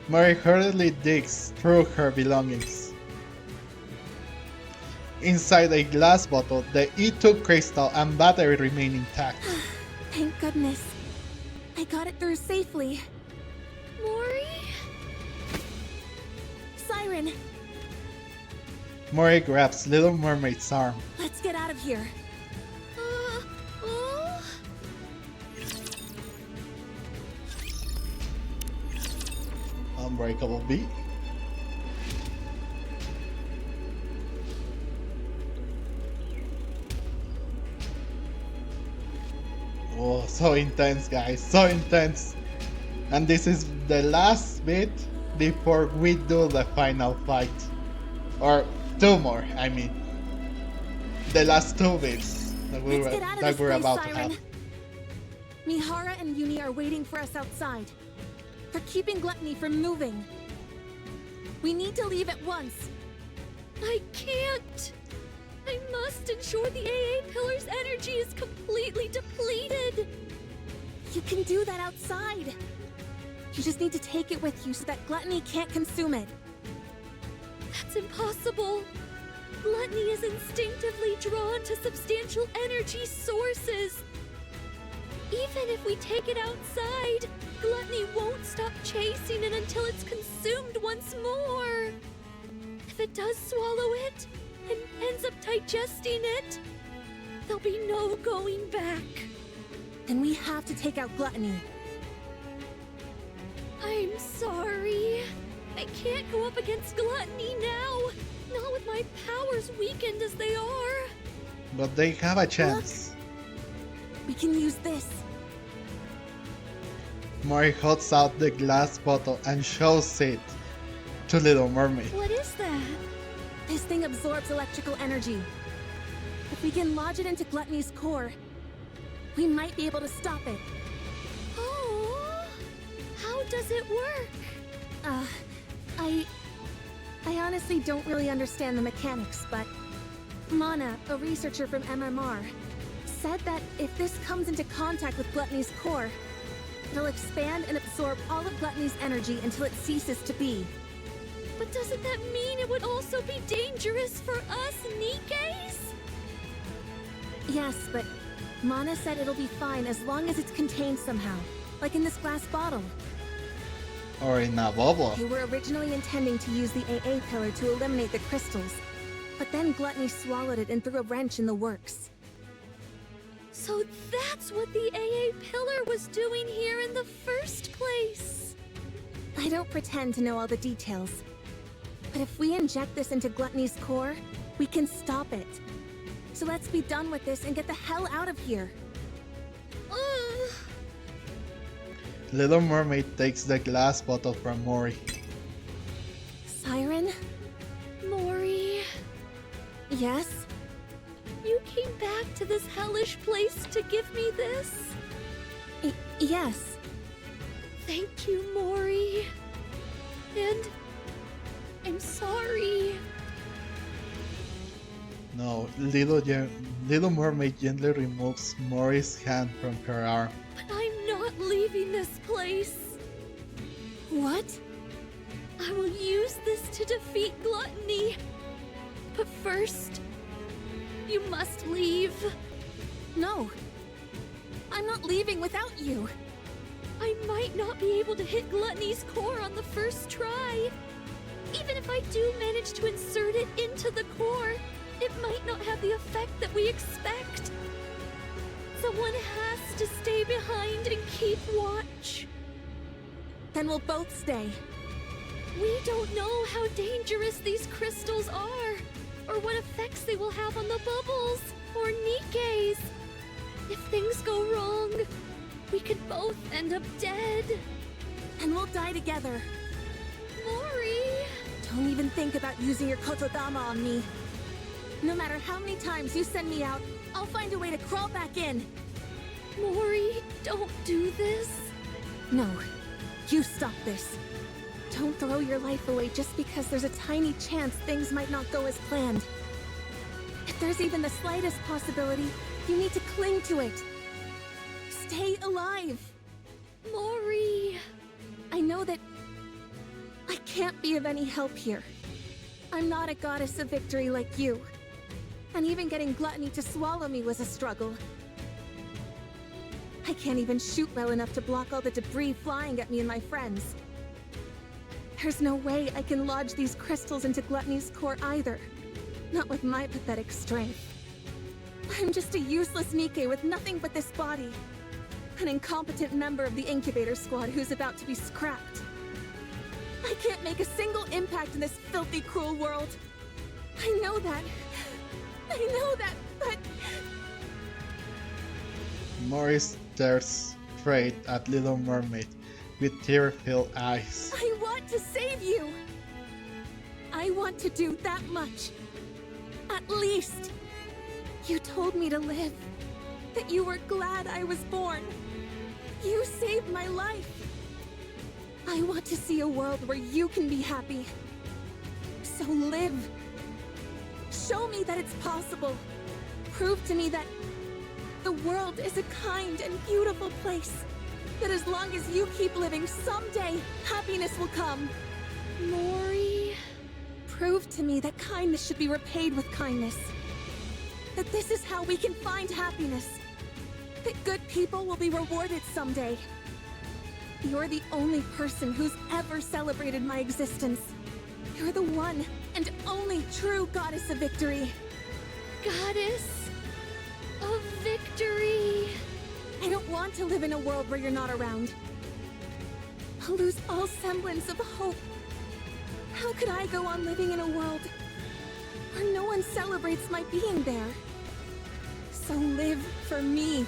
Mori hurriedly digs through her belongings. Inside a glass bottle, the E2 crystal and battery remain intact. Thank goodness. I got it through safely. Mori? Siren, Mori grabs Little Mermaid's arm. let's get out of here. Oh? Unbreakable beat. Oh, so intense, guys, so intense. And this is the last bit before we do the final fight. Or two more, I mean. The last two bits that Let's get out of this we're place, about to Siren. have. Mihara and Uni are waiting for us outside. They're keeping Gluttony from moving. We need to leave at once. I can't! I must ensure the AA Pillar's energy is completely depleted! You can do that outside. You just need to take it with you so that Gluttony can't consume it. That's impossible! Gluttony is instinctively drawn to substantial energy sources! Even if we take it outside, Gluttony won't stop chasing it until it's consumed once more! If it does swallow it, and ends up digesting it, there'll be no going back. Then we have to take out Gluttony. I'm sorry. I can't go up against Gluttony now. Not with my powers weakened as they are. But they have a chance. We can use this. Mori holds out the glass bottle and shows it to Little Mermaid. What is that? This thing absorbs electrical energy. If we can lodge it into Gluttony's core, we might be able to stop it. Oh, how does it work? I honestly don't really understand the mechanics, but Mana, a researcher from MMR, said that if this comes into contact with Gluttony's core, it'll expand and absorb all of Gluttony's energy until it ceases to be. But doesn't that mean it would also be dangerous for us Nikkes? Yes, but Mana said it'll be fine as long as it's contained somehow, like in this glass bottle. Or in a bubble. They were originally intending to use the AA pillar to eliminate the crystals, but then Gluttony swallowed it and threw a wrench in the works. So that's what the AA pillar was doing here in the first place. I don't pretend to know all the details, but if we inject this into Gluttony's core, we can stop it. So let's be done with this and get the hell out of here. Ugh. Little Mermaid takes the glass bottle from Mori. Siren? Mori, Yes? you came back to this hellish place to give me this? Yes. Thank you, Mori. And I'm sorry. No, Little Mermaid gently removes Mori's hand from her arm. But I'm not leaving this place. What? I will use this to defeat Gluttony. But first, you must leave. No. I'm not leaving without you. I might not be able to hit Gluttony's core on the first try. Even if I do manage to insert it into the core, it might not have the effect that we expect. Someone has to stay behind and keep watch. Then we'll both stay. We don't know how dangerous these crystals are, or what effects they will have on the bubbles, or Nikkes. If things go wrong, we could both end up dead. And we'll die together. Mori! Don't even think about using your Kotodama on me. No matter how many times you send me out, I'll find a way to crawl back in. Mori, don't do this. No, you stop this. Don't throw your life away just because there's a tiny chance things might not go as planned. If there's even the slightest possibility, you need to cling to it. Stay alive. Mori! I know that I can't be of any help here. I'm not a goddess of victory like you. And even getting Gluttony to swallow me was a struggle. I can't even shoot well enough to block all the debris flying at me and my friends. There's no way I can lodge these crystals into Gluttony's core either. Not with my pathetic strength. I'm just a useless Nikke with nothing but this body. An incompetent member of the incubator squad who's about to be scrapped. I can't make a single impact in this filthy, cruel world. I know that. But... Mori stares straight at Little Mermaid with tear-filled eyes. I want to save you! I want to do that much. At least. You told me to live. That you were glad I was born. You saved my life. I want to see a world where you can be happy. So live. Show me that it's possible. Prove to me that the world is a kind and beautiful place. That as long as you keep living, someday happiness will come. Mori... Prove to me that kindness should be repaid with kindness. That this is how we can find happiness. That good people will be rewarded someday. You're the only person who's ever celebrated my existence. You're the one and only true goddess of victory. Goddess of victory. I don't want to live in a world where you're not around. I'll lose all semblance of hope. How could I go on living in a world where no one celebrates my being there? So live for me.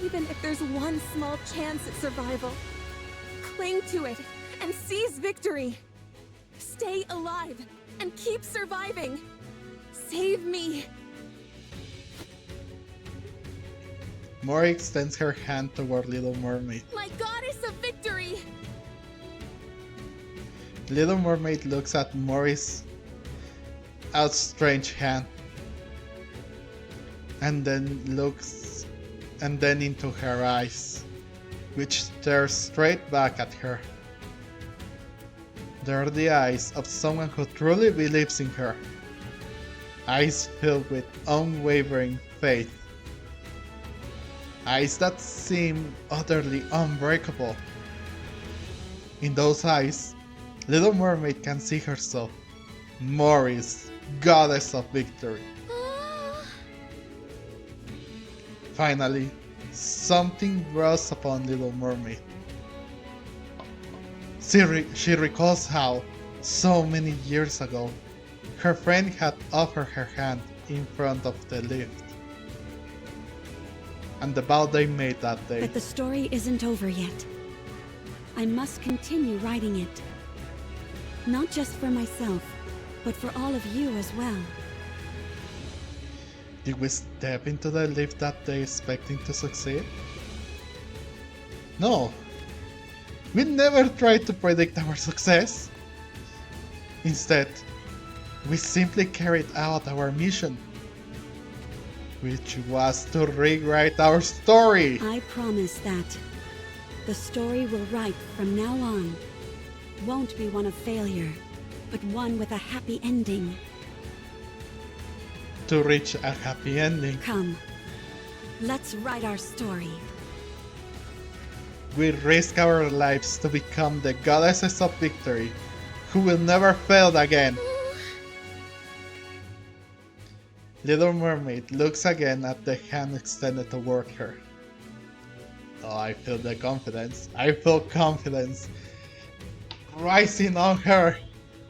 Even if there's one small chance at survival. Cling to it and seize victory. Stay alive and keep surviving. Save me. Mori extends her hand toward Little Mermaid. My goddess of victory! Little Mermaid looks at Mori's outstretched hand and then into her eyes, which stare straight back at her. They're the eyes of someone who truly believes in her. Eyes filled with unwavering faith. Eyes that seem utterly unbreakable. In those eyes, Little Mermaid can see herself, Morris, goddess of victory. Finally, something grows upon Little Mermaid. She recalls how, so many years ago, her friend had offered her hand in front of the lift. And the vow they made that day. But the story isn't over yet. I must continue writing it. Not just for myself, but for all of you as well. Did we step into the lift that day expecting to succeed? No. We never tried to predict our success. Instead, we simply carried out our mission, which was to rewrite our story. I promise that the story we'll write from now on won't be one of failure, but one with a happy ending. To reach a happy ending, Come, let's write our story. we risk our lives to become the goddesses of victory, who will never fail again. Little Mermaid looks again at the hand extended toward her. Oh, I feel the confidence. I feel confidence rising on her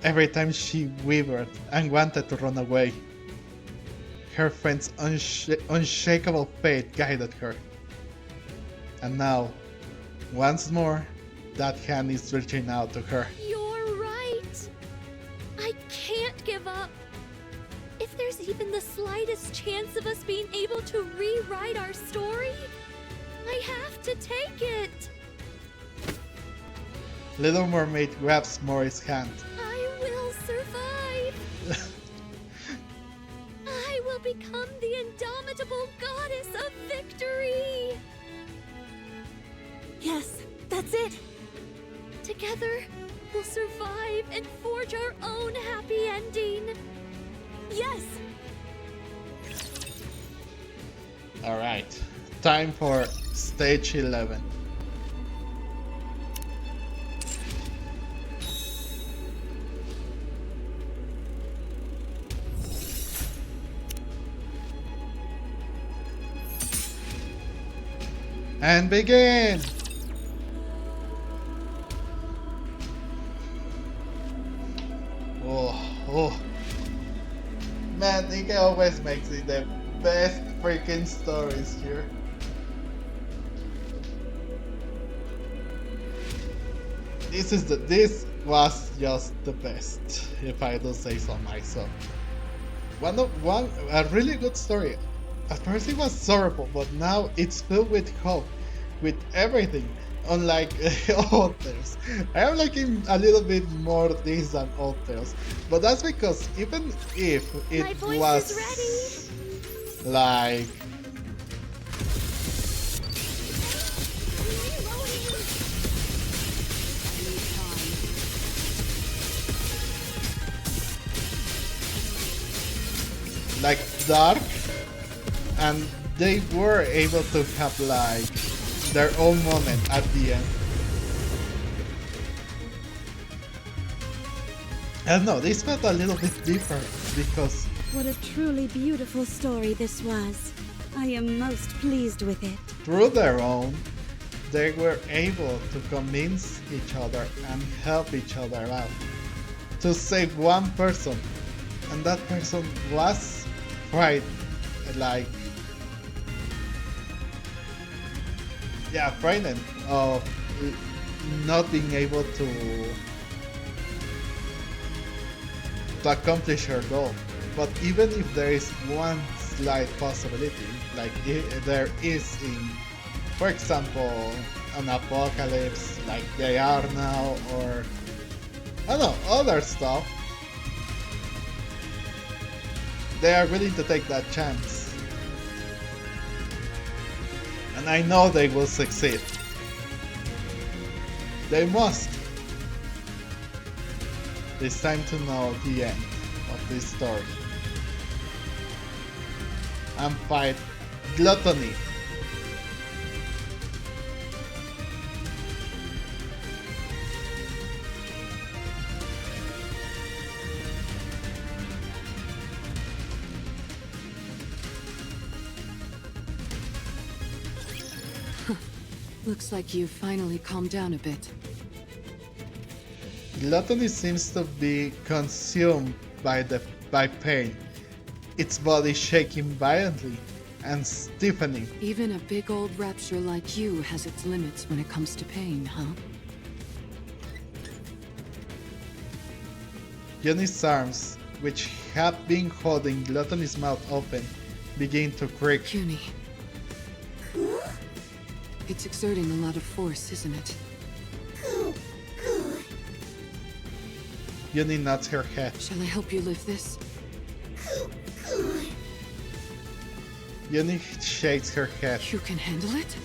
every time she wavered and wanted to run away. Her friend's unshakable faith guided her. And now, once more, that hand is reaching out to her. You're right. I can't give up. If there's even the slightest chance of us being able to rewrite our story, I have to take it. Little Mermaid grabs Mori's hand. I will survive. I will become the indomitable goddess of victory. Yes, that's it. Together, we'll survive and forge our own happy ending. Yes! Alright, time for stage 11. And begin! Oh. Man, Nikke always makes it the best freaking stories here. This was just the best, if I do say so myself. A really good story. At first it was sorrowful, but now it's filled with hope, with everything. Unlike Old Tales, I am liking a little bit more this than Old Tales, but that's because even if it My voice was is like dark, and they were able to have like their own moment at the end. I don't know, this felt a little bit different because What a truly beautiful story this was. I am most pleased with it. through their own, they were able to convince each other and help each other out to save one person, and that person was quite like frightened of not being able to accomplish her goal. But even if there is one slight possibility, like there is in, for example, an apocalypse like they are now, or I don't know, other stuff, they are willing to take that chance. And I know they will succeed. They must. It's time to know the end of this story. And fight gluttony. Looks like you've finally calmed down a bit. Gluttony seems to be consumed by pain, its body shaking violently and stiffening. Even a big old rapture like you has its limits when it comes to pain, huh? Johnny's arms, which had been holding Gluttony's mouth open, begin to creak. Puny. It's exerting a lot of force, isn't it? Johnny nods her head. Shall I help you lift this? Johnny shakes her head. You can handle it?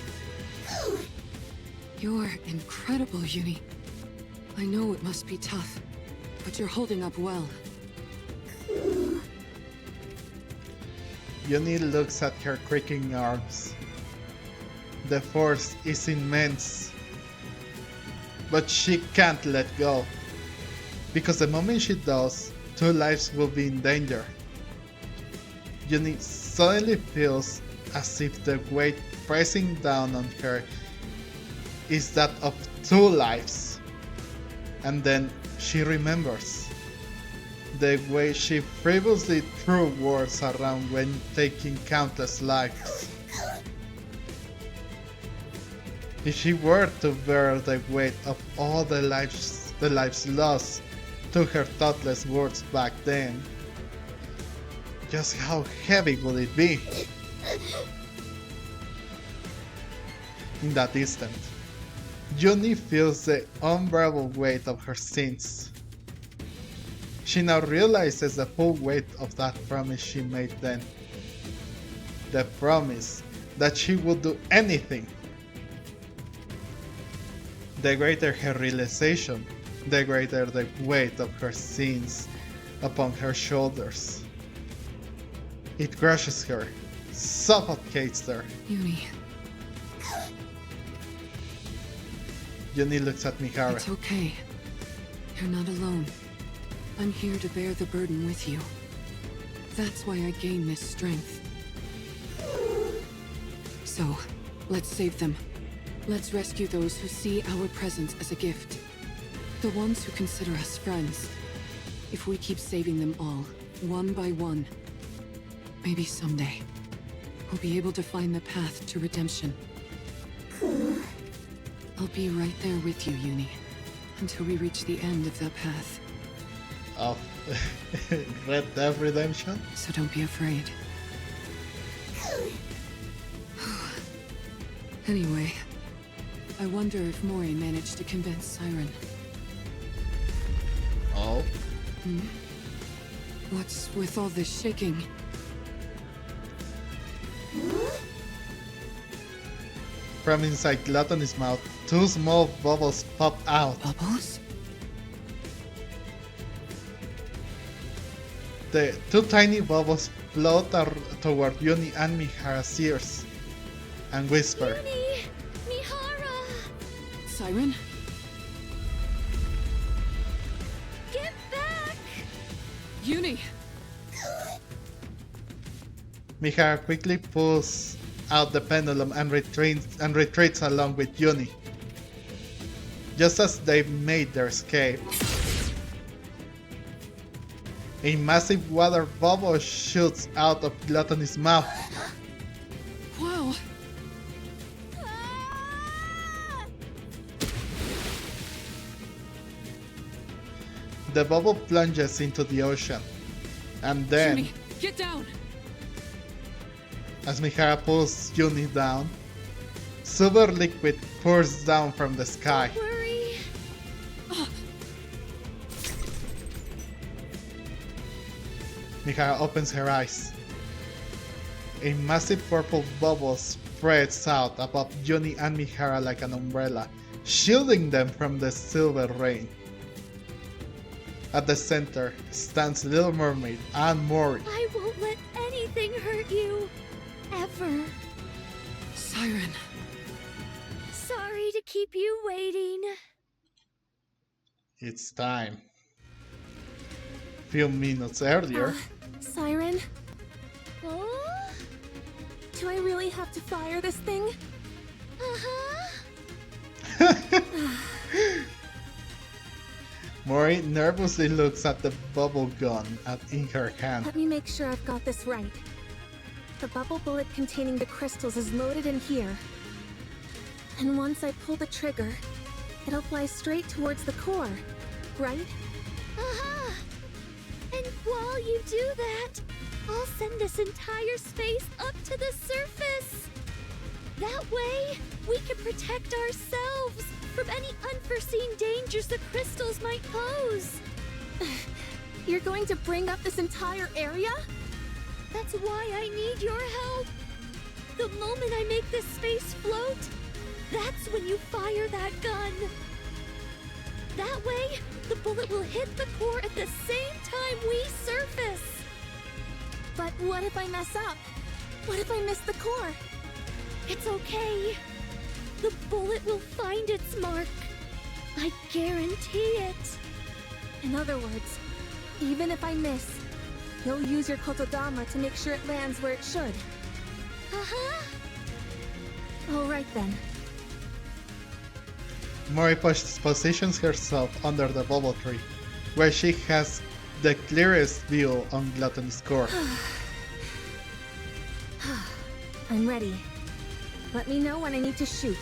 You're incredible, Uni. I know it must be tough, but you're holding up well. Johnny looks at her creaking arms. The force is immense, but she can't let go, because the moment she does, 2 lives will be in danger. Johnny suddenly feels as if the weight pressing down on her is that of 2 lives, and then she remembers the way she previously threw words around when taking countless lives. If she were to bear the weight of all the lives lost to her thoughtless words back then, just how heavy would it be? In that instant, Johnny feels the unbearable weight of her sins. She now realizes the full weight of that promise she made then. The promise that she would do anything. The greater her realization, the greater the weight of her sins upon her shoulders. It crushes her, suffocates her. Uni, Johnny looks at Mihara. it's okay. You're not alone. I'm here to bear the burden with you. That's why I gain this strength. So, let's save them. Let's rescue those who see our presence as a gift. The ones who consider us friends. If we keep saving them all, one by one, maybe someday, we'll be able to find the path to redemption. I'll be right there with you, Uni, until we reach the end of that path. Of Red Death Redemption? So don't be afraid. Anyway, I wonder if Mori managed to convince Siren. Oh? What's with all this shaking? From inside Gluttony's mouth, 2 small bubbles pop out. Bubbles? The 2 tiny bubbles float toward Yuni and Mihara's ears and whisper. Yuni! Mihara! Siren? Get back! Uni! Mihara quickly pulls out the pendulum and retreats along with Yuni. Just as they've made their escape, a massive water bubble shoots out of Gluttony's mouth. Wow! The bubble plunges into the ocean, and then, Uni, get down! as Mihara pulls Yuni down, silver liquid pours down from the sky. Worry. Mihara opens her eyes. A massive purple bubble spreads out above Johnny and Mihara like an umbrella, shielding them from the silver rain. At the center stands Little Mermaid and Mori. I won't let anything hurt you. Ever. Siren. Sorry to keep you waiting. It's time. Few minutes earlier, Siren, Oh? do I really have to fire this thing? Uh-huh. Mori nervously looks at the bubble gun in her hand. Let me make sure I've got this right. The bubble bullet containing the crystals is loaded in here. And once I pull the trigger, it'll fly straight towards the core, right? Uh-huh. And while you do that, I'll send this entire space up to the surface. That way, we can protect ourselves from any unforeseen dangers the crystals might pose. You're going to bring up this entire area? That's why I need your help. The moment I make this space float, that's when you fire that gun. That way, the bullet will hit the core at the same time we surface. But what if I mess up? What if I miss the core? It's okay. The bullet will find its mark. I guarantee it. In other words, even if I miss, you'll use your Kotodama to make sure it lands where it should. Uh-huh. All right then. Mori positions herself under the bubble tree, where she has the clearest view on Gluttony's core. I'm ready. Let me know when I need to shoot.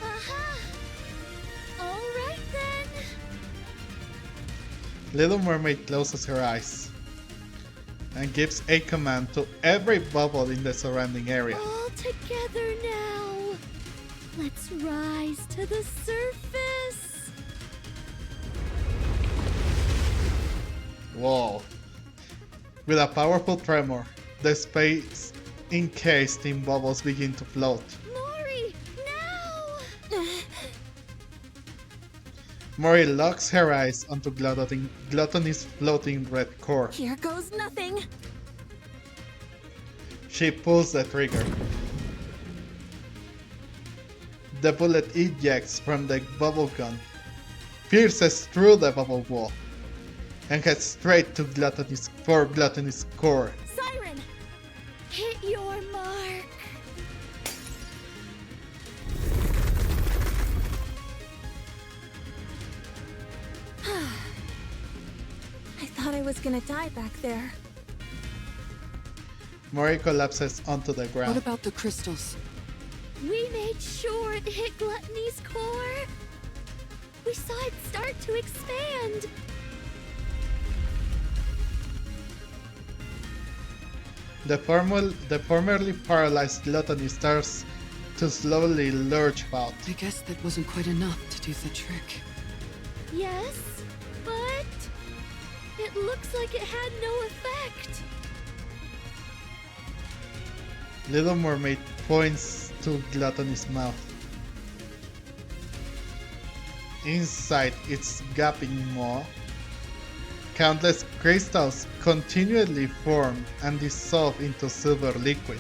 Uh-huh. All right then. Little Mermaid closes her eyes and gives a command to every bubble in the surrounding area. All together now. Let's rise to the surface. Whoa. With a powerful tremor, the space encased in bubbles begin to float. Mori, now! Mori locks her eyes onto Gluttony's floating red core. Here goes nothing. She pulls the trigger. The bullet ejects from the bubble gun, pierces through the bubble wall, and heads straight to Gluttony's core. Siren! Hit your mark. I thought I was gonna die back there. Mori collapses onto the What ground. about the crystals? We made sure it hit Gluttony's core. We saw it start to expand. The formerly paralyzed Gluttony starts to slowly lurch about. I guess that wasn't quite enough to do the trick. Yes, but it looks like it had no effect. Little Mermaid points to Gluttony's mouth. Inside its gaping maw, countless crystals continually form and dissolve into silver liquid.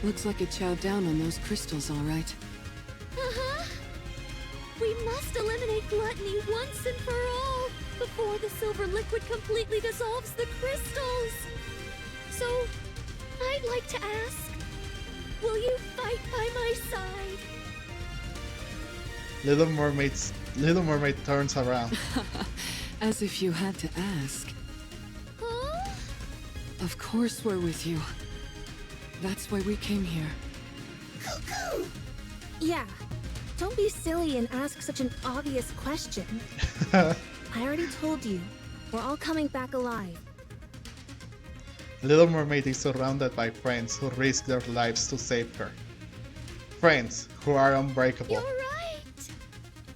Looks like it chowed down on those crystals, all right. Uh-huh. We must eliminate Gluttony once and for all before the silver liquid completely dissolves the crystals. So, I'd like to ask, will you fight by my side? Little Mermaid turns around. As if you had to ask. Huh? Of course we're with you. That's why we came here. Yeah. Don't be silly and ask such an obvious question. I already told you. We're all coming back alive. Little Mermaid is surrounded by friends who risk their lives to save her. Friends who are unbreakable. You're right.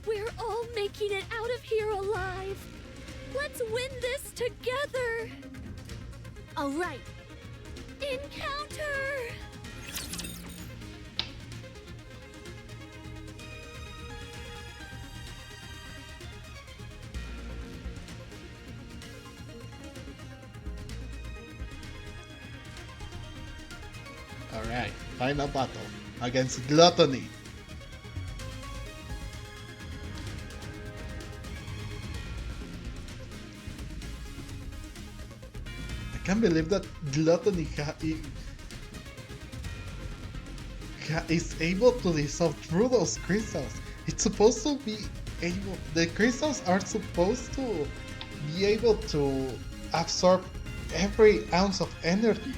We're all making it out of here alive. Let's win this together. All right. Encounter! Alright, final battle against Gluttony. I can't believe that Gluttony is able to dissolve through those crystals. It's supposed to be able. The crystals are supposed to be able to absorb every ounce of energy.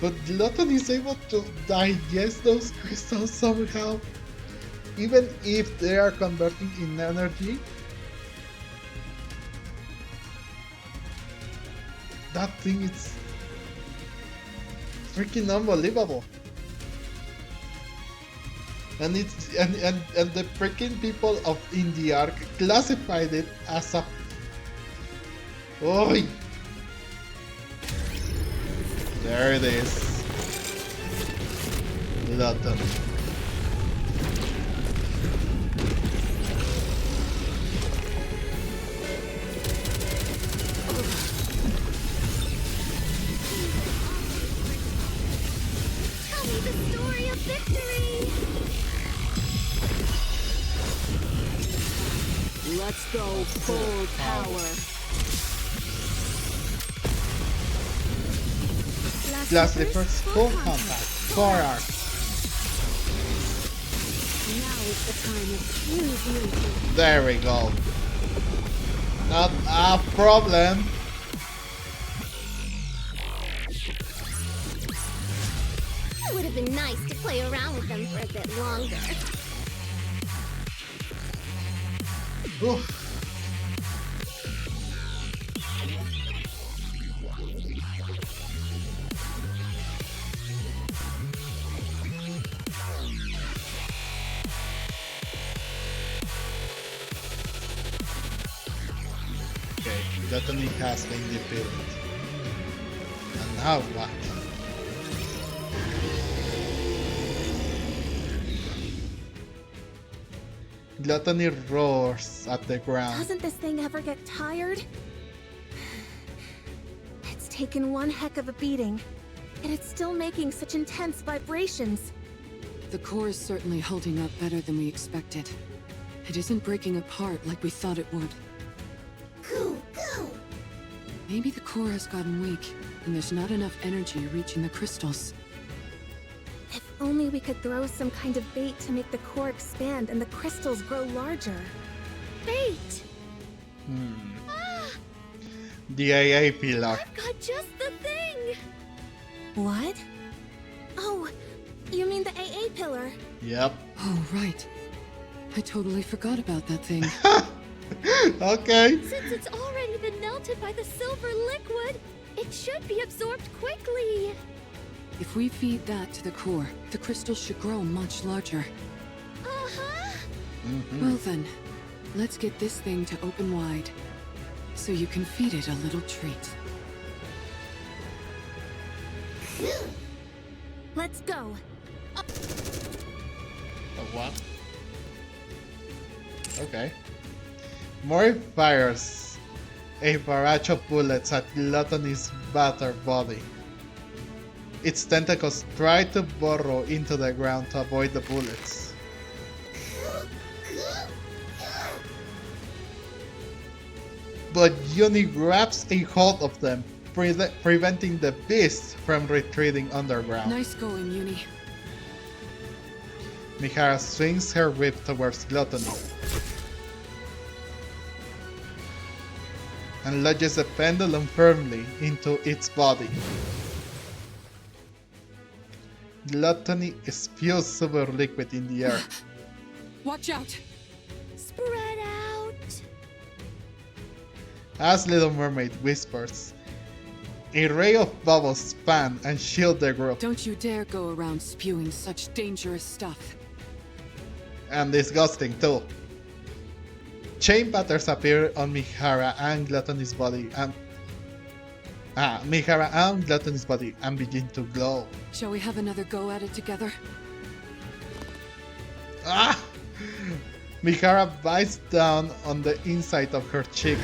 But Glutton is able to digest those crystals somehow. Even if they are converting in energy. That thing is freaking unbelievable. And it's and the freaking people of in the arc classified it as a Oi! There it is. Glutton. Tell me the story of victory! Let's go full power. Blast the first full contact. 4 arcs. Now is the time of true beauty. There we go. Not a problem. It would have been nice to play around with them for a bit longer. Oof. Okay, Gluttony has been defeated. And now what? Gluttony roars at the ground. Doesn't this thing ever get tired? It's taken one heck of a beating, and it's still making such intense vibrations. The core is certainly holding up better than we expected. It isn't breaking apart like we thought it would. Maybe the core has gotten weak, and there's not enough energy reaching the crystals. If only we could throw some kind of bait to make the core expand and the crystals grow larger. Bait! The AA pillar. I've got just the thing! What? Oh, you mean the AA pillar? Yep. Oh, right. I totally forgot about that thing. Okay. Since it's already been melted by the silver liquid, it should be absorbed quickly. If we feed that to the core, the crystals should grow much larger. Uh-huh. Well then, let's get this thing to open wide, so you can feed it a little treat. Let's go. A what? Okay. Mori fires a barrage of bullets at Gluttony's battered body. Its tentacles try to burrow into the ground to avoid the bullets. But Uni grabs a hold of them, preventing the beast from retreating underground. Nice going, Uni. Mihara swings her whip towards Gluttony and lodges the pendulum firmly into its body. Gluttony spews silver liquid in the air. Watch out! Spread out. As Little Mermaid whispers, a ray of bubbles span and shield the group, Don't you dare go around spewing such dangerous stuff. and disgusting too. Chain patterns appear on Mihara and Gluttony's body and begin to glow. Shall we have another go at it together? Ah! Mihara bites down on the inside of her cheek.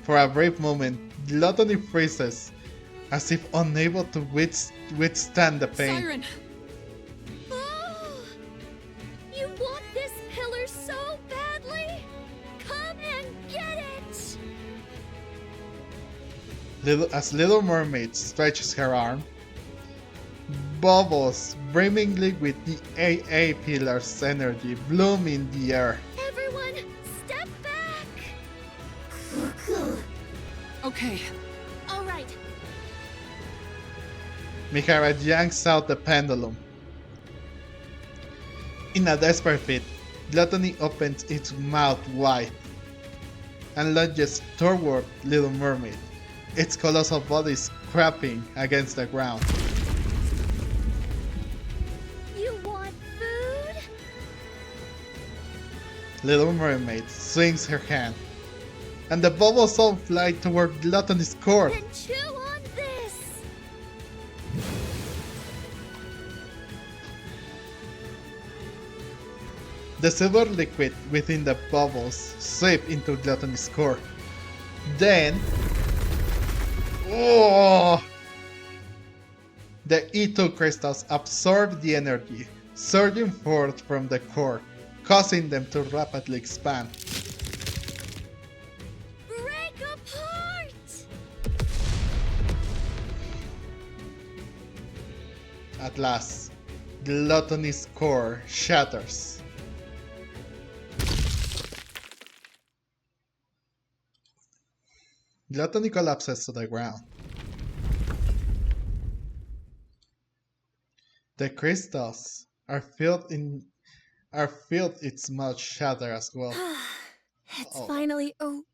For a brief moment, Gluttony freezes, as if unable to withstand the pain. Siren! Oh! You want this pillar so badly? Come and get it! As Little Mermaid stretches her arm, bubbles brimmingly with the AA pillar's energy bloom in the air. Everyone, step back! Okay, All right. Mikara yanks out the pendulum. In a desperate fit, Gluttony opens its mouth wide and lunges toward Little Mermaid, its colossal body scraping against the ground. You want food? Little Mermaid swings her hand, and the bubbles all fly toward Gluttony's core. Then chew on this! The silver liquid within the bubbles sweep into Gluttony's core. Then, oh, the E2 crystals absorb the energy, surging forth from the core, causing them to rapidly expand. Break apart! At last, Gluttony's core shatters. Gluttony collapses to the ground. The crystals are filled its mouth shatter as well. It's Oh. finally. Oh,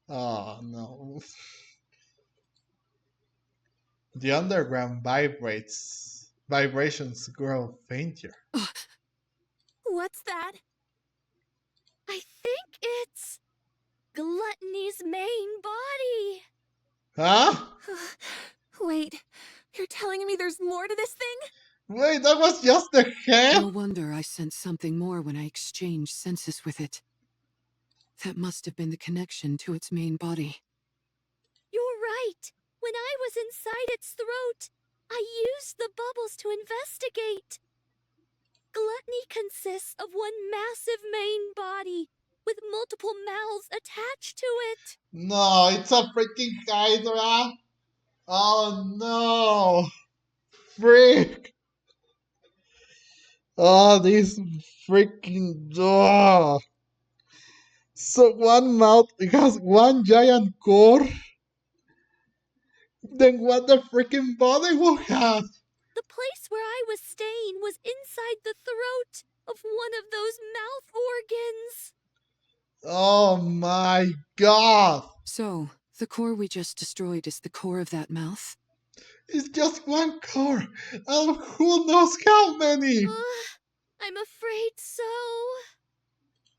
Oh no. The underground vibrates. Vibrations grow fainter. what's that? I think it's Gluttony's main body. Huh? Wait, you're telling me there's more to this thing? Wait, that was just the head? no wonder I sensed something more when I exchanged senses with it. That must have been the connection to its main body. You're right. When I was inside its throat, I used the bubbles to investigate. Gluttony consists of one massive main body with multiple mouths attached to it. No, it's a freaking Hydra. Oh no. Freak. Oh, this freaking. Oh. So one mouth has one giant core. Then what the freaking body will have? The place where I was staying was inside the throat of one of those mouth organs. Oh my god! So, the core we just destroyed is the core of that mouth? It's just one core, and who knows how many? I'm afraid so.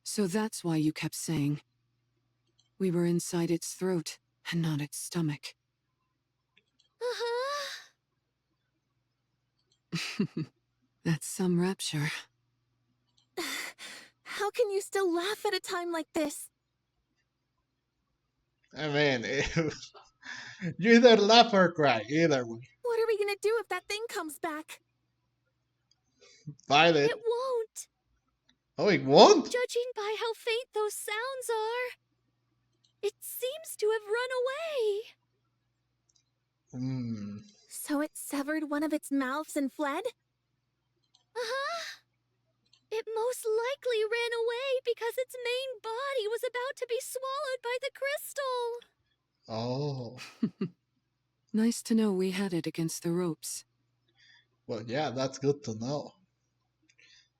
So that's why you kept saying we were inside its throat and not its stomach. Uh-huh. That's some rapture. How can you still laugh at a time like this? I mean, you either laugh or cry, either way. What are we gonna do if that thing comes back? Fight it. It won't. Oh, it won't? Judging by how faint those sounds are, it seems to have run away. Hmm. So it severed one of its mouths and fled? Uh-huh. It most likely ran away because its main body was about to be swallowed by the crystal. Oh. Nice to know we had it against the ropes. Well, yeah, that's good to know.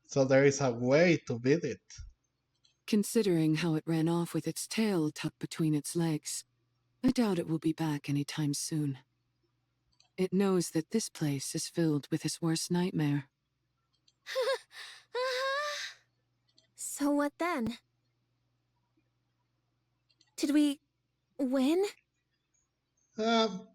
So there is a way to beat it. Considering how it ran off with its tail tucked between its legs, I doubt it will be back anytime soon. It knows that this place is filled with his worst nightmare. Uh-huh. So what then? Did we win? Um,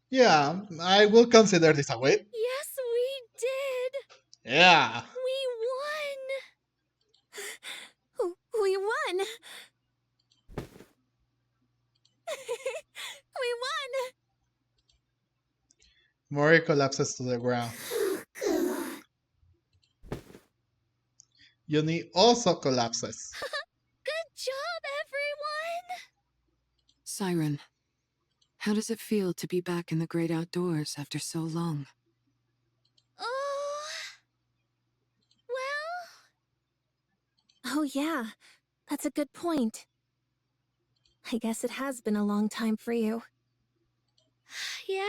yeah, I will consider this a win. Yes, we did. Yeah. We won. Mori collapses to the ground. Uni also collapses. Good job, everyone! Siren, how does it feel to be back in the great outdoors after so long? Oh. Well. Oh, yeah. That's a good point. I guess it has been a long time for you. Yeah.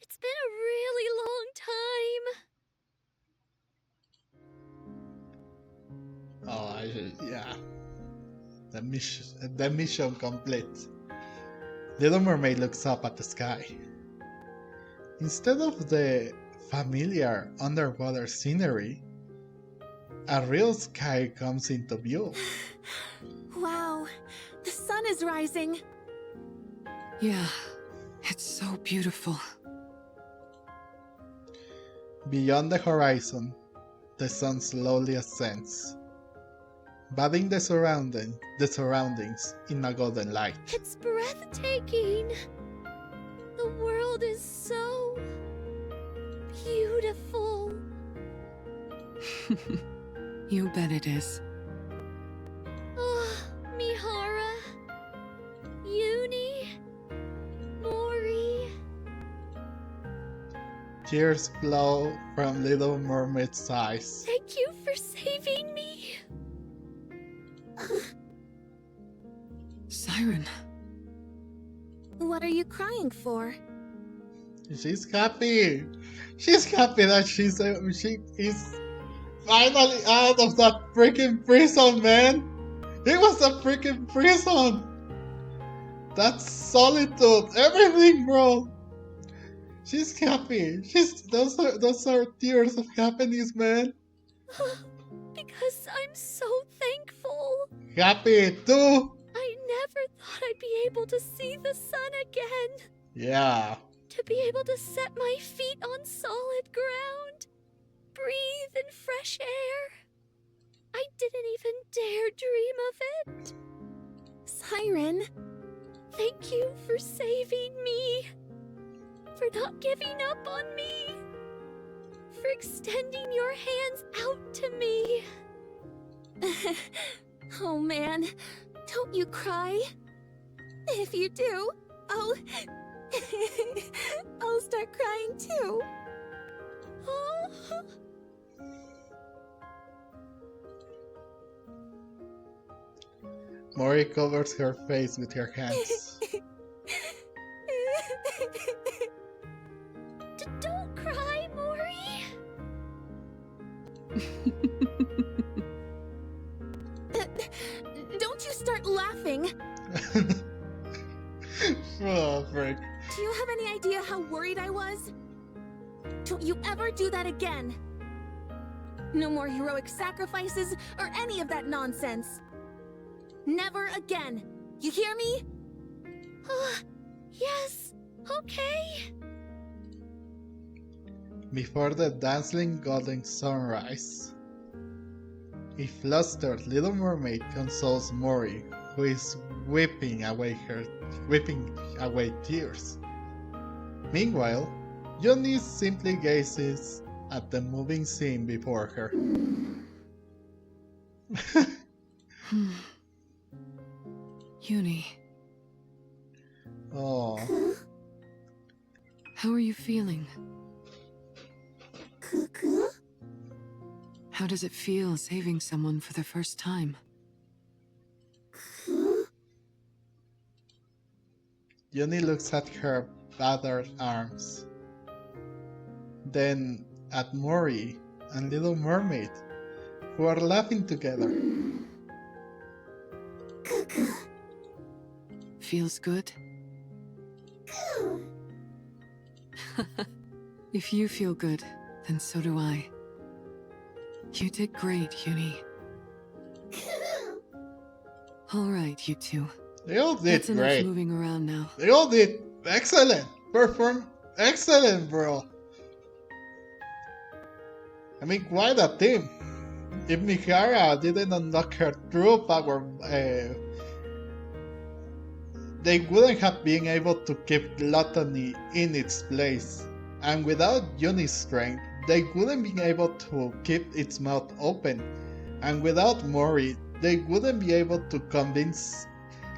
It's been a really long time. Oh, yeah. The mission complete. Little Mermaid looks up at the sky. Instead of the familiar underwater scenery, a real sky comes into view. Wow, the sun is rising. Yeah, it's so beautiful. Beyond the horizon, the sun slowly ascends, bathing the surroundings in a golden light. It's breathtaking. The world is so beautiful. You bet it is. Oh, Mihara, Uni, Mori. Tears flow from Little Mermaid's eyes. Thank you for saving me. Siren, What are you crying for? She's happy. She's happy that she is finally out of that freaking prison, man. It was a freaking prison. That's solitude. Everything, bro. She's happy. Those are tears of happiness, man. Because I'm so thankful. Happy too. I never thought I'd be able to see the sun again. Yeah. To be able to set my feet on solid ground. Breathe in fresh air. I didn't even dare dream of it. Siren, Thank you for saving me. For not giving up on me. For extending your hands out to me. oh man, don't you cry. If you do, I'll start crying too. Oh. Mori covers her face with her hands. Don't cry, Mori. Don't you start laughing. Oh, frick. Do you have any idea how worried I was? Don't you ever do that again. No more heroic sacrifices or any of that nonsense. Never again. You hear me? Yes, okay. Before the dazzling golden sunrise, a flustered Little Mermaid consoles Mori, who is weeping away tears. Meanwhile, Johnny simply gazes at the moving scene before her. Uni, Oh, how are you feeling? How does it feel saving someone for the first time? Johnny looks at her battered arms, then at Mori and Little Mermaid, who are laughing together. Feels good? If you feel good, then so do I. You did great, Uni. Alright, you two. They all did That's enough great. moving around now. They all did excellent. Perform excellent, bro. I mean, quite a team. If Mihara didn't unlock her true power, they wouldn't have been able to keep gluttony in its place. And without Uni's strength, they wouldn't be able to keep its mouth open. And without Mori, they wouldn't be able to convince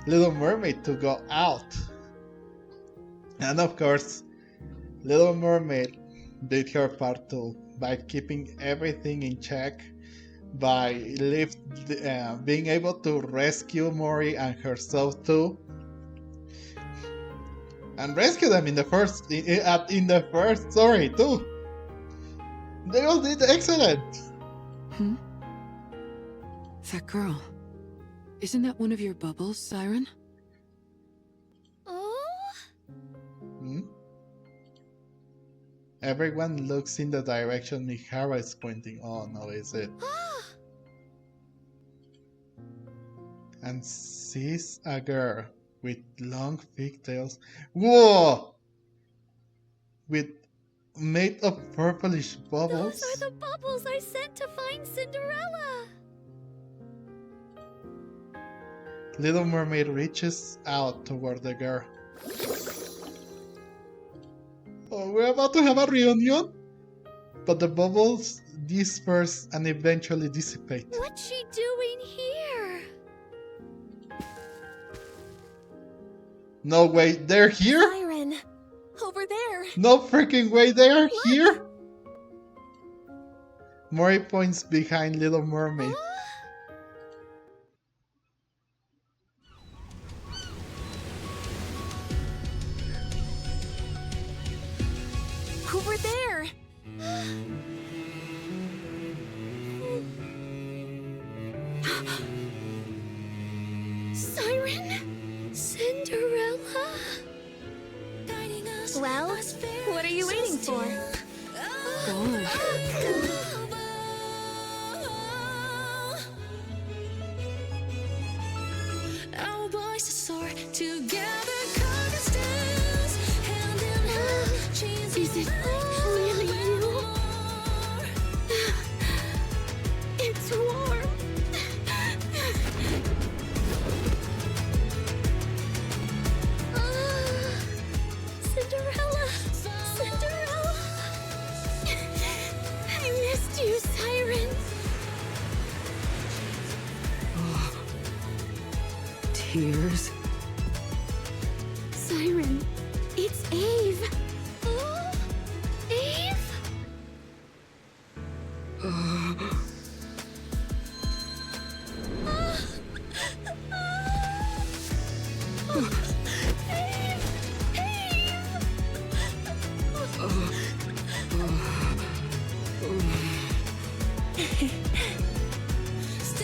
Little Mermaid to go out. And of course, Little Mermaid did her part too, by keeping everything in check, by being able to rescue Mori and herself too, and rescue them in the first story too. They all did excellent. That girl. Isn't that one of your bubbles, Siren? Oh? Everyone looks in the direction Mihara is pointing. Oh no, is it? And sees a girl with long pigtails. Whoa! Made of purplish bubbles. Those are the bubbles I sent to find Cinderella. Little Mermaid reaches out toward the girl. Oh, we're about to have a reunion? But the bubbles disperse and eventually dissipate. What's she doing here? No way, they're here? Siren, over there. No freaking way, they are here? Mori points behind Little Mermaid. Over there. Siren? Cinderella? Well, what are you waiting for? Our voices soar together, carving stars, hand in hand. Is it really you? It's warm. Cinderella! Cinderella! I missed you, Siren. Tears. Siren, it's Eve. Oh, Eve?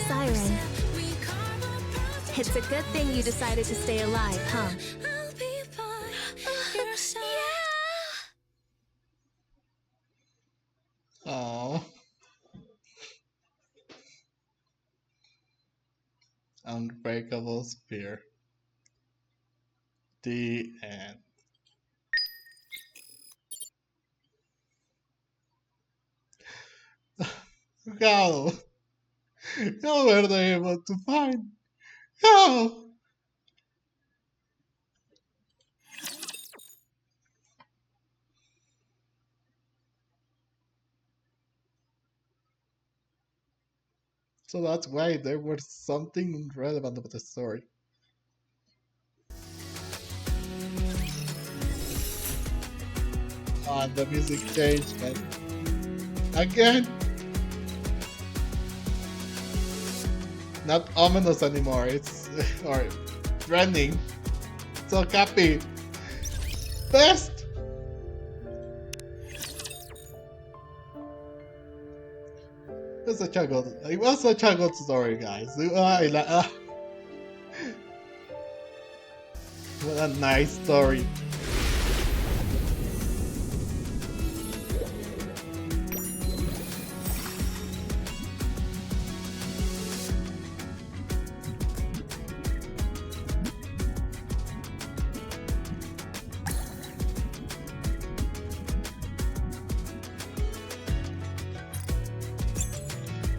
Siren. It's a good thing you decided to stay alive, huh? Aww. Unbreakable spear. The end. How? How were they able to find? How? So that's why there was something relevant about the story. And the music changed, man. Again! Not ominous anymore, it's or trending. So happy. Best! It was such a good story, guys. What a nice story.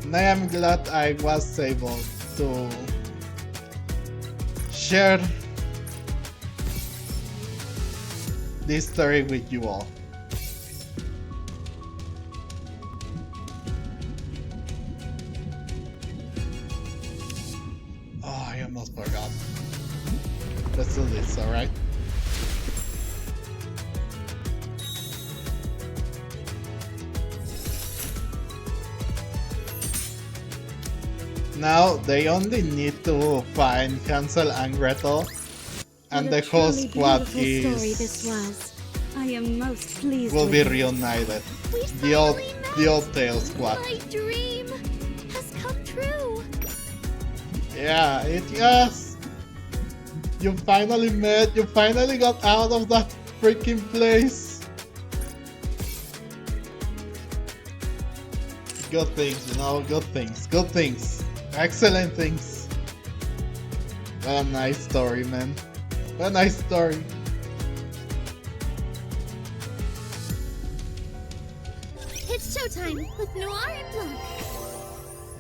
And I am glad I was able to share this story with you all. Oh, I almost forgot. Let's do this, alright? Now they only need to find Hansel and Gretel, and the whole squad story this was. I am most pleased will with be it. reunited. We The old finally met! the old Tail squad. My dream has come true. Yeah, it yes. You finally met. You finally got out of that freaking place. Good things, you know. Good things. Good things. Excellent things. What a nice story, man. What a nice story. It's showtime with Noir and Blanc.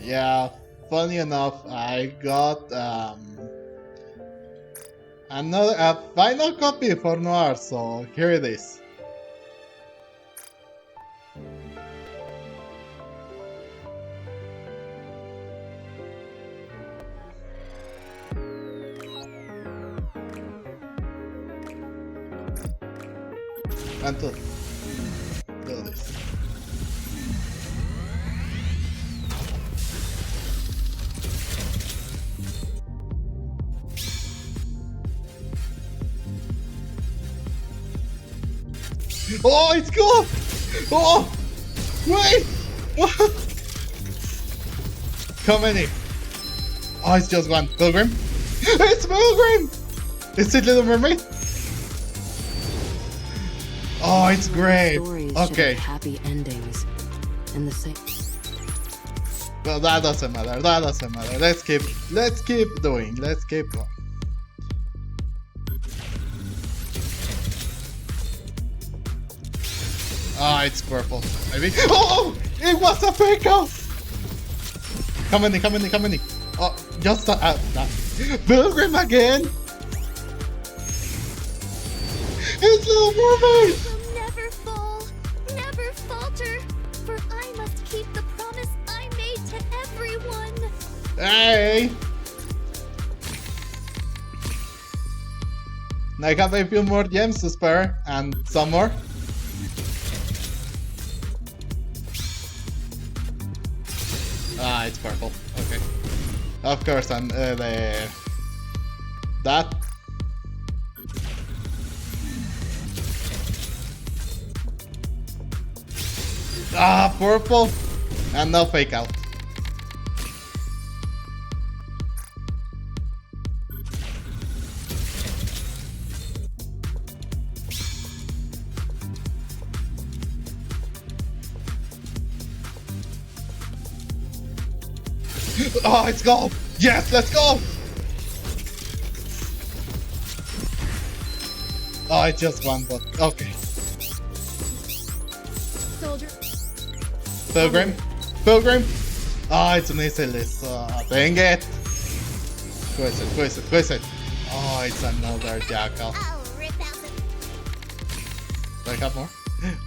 Yeah, funny enough, I got another a final copy for Noir, so here it is. And to do this. Oh, it's gone! Oh! Wait! What? How many? Oh, it's just one. Pilgrim? It's Pilgrim! Is it Little Mermaid? Oh, it's great. Stories should Okay. have happy endings. And the same. Well, that doesn't matter. That doesn't matter. Let's keep doing. Let's keep going. Ah, it's purple. Maybe. Oh! It was a fake out! Come in, come in, come in. Oh, just that. Pilgrim again! It's Little Mermaid! Will never fall, never falter, for I must keep the promise I made to everyone. Hey! I have a few more gems to spare, and some more. Ah, it's purple. Okay. Of course, and that. Ah, purple, and no fake out. Oh, it's gold! Yes, let's go! Oh, it's just one, but okay. Soldier. Pilgrim? Pilgrim? Oh, it's Missile. Dang it! Who is it? Oh, it's another Jackal. I'll rip out the... Do I have more?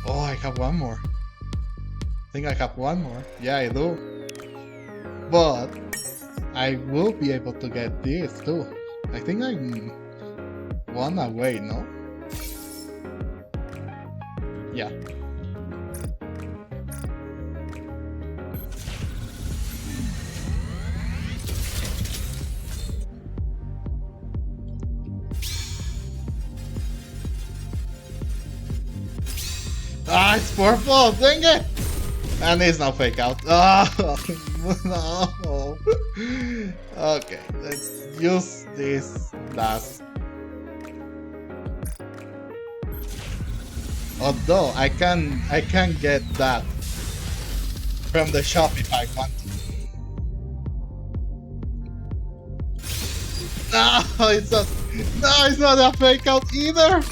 Oh, I have one more. I think I have one more. Yeah, I do. But I will be able to get this too. I think I'm one away, no? Yeah. Ah, it's purple! Dang it! And it's now fake out. Oh, no. Okay, let's use this last. Although I can get that from the shop if I want to. No, it's not a fake out either.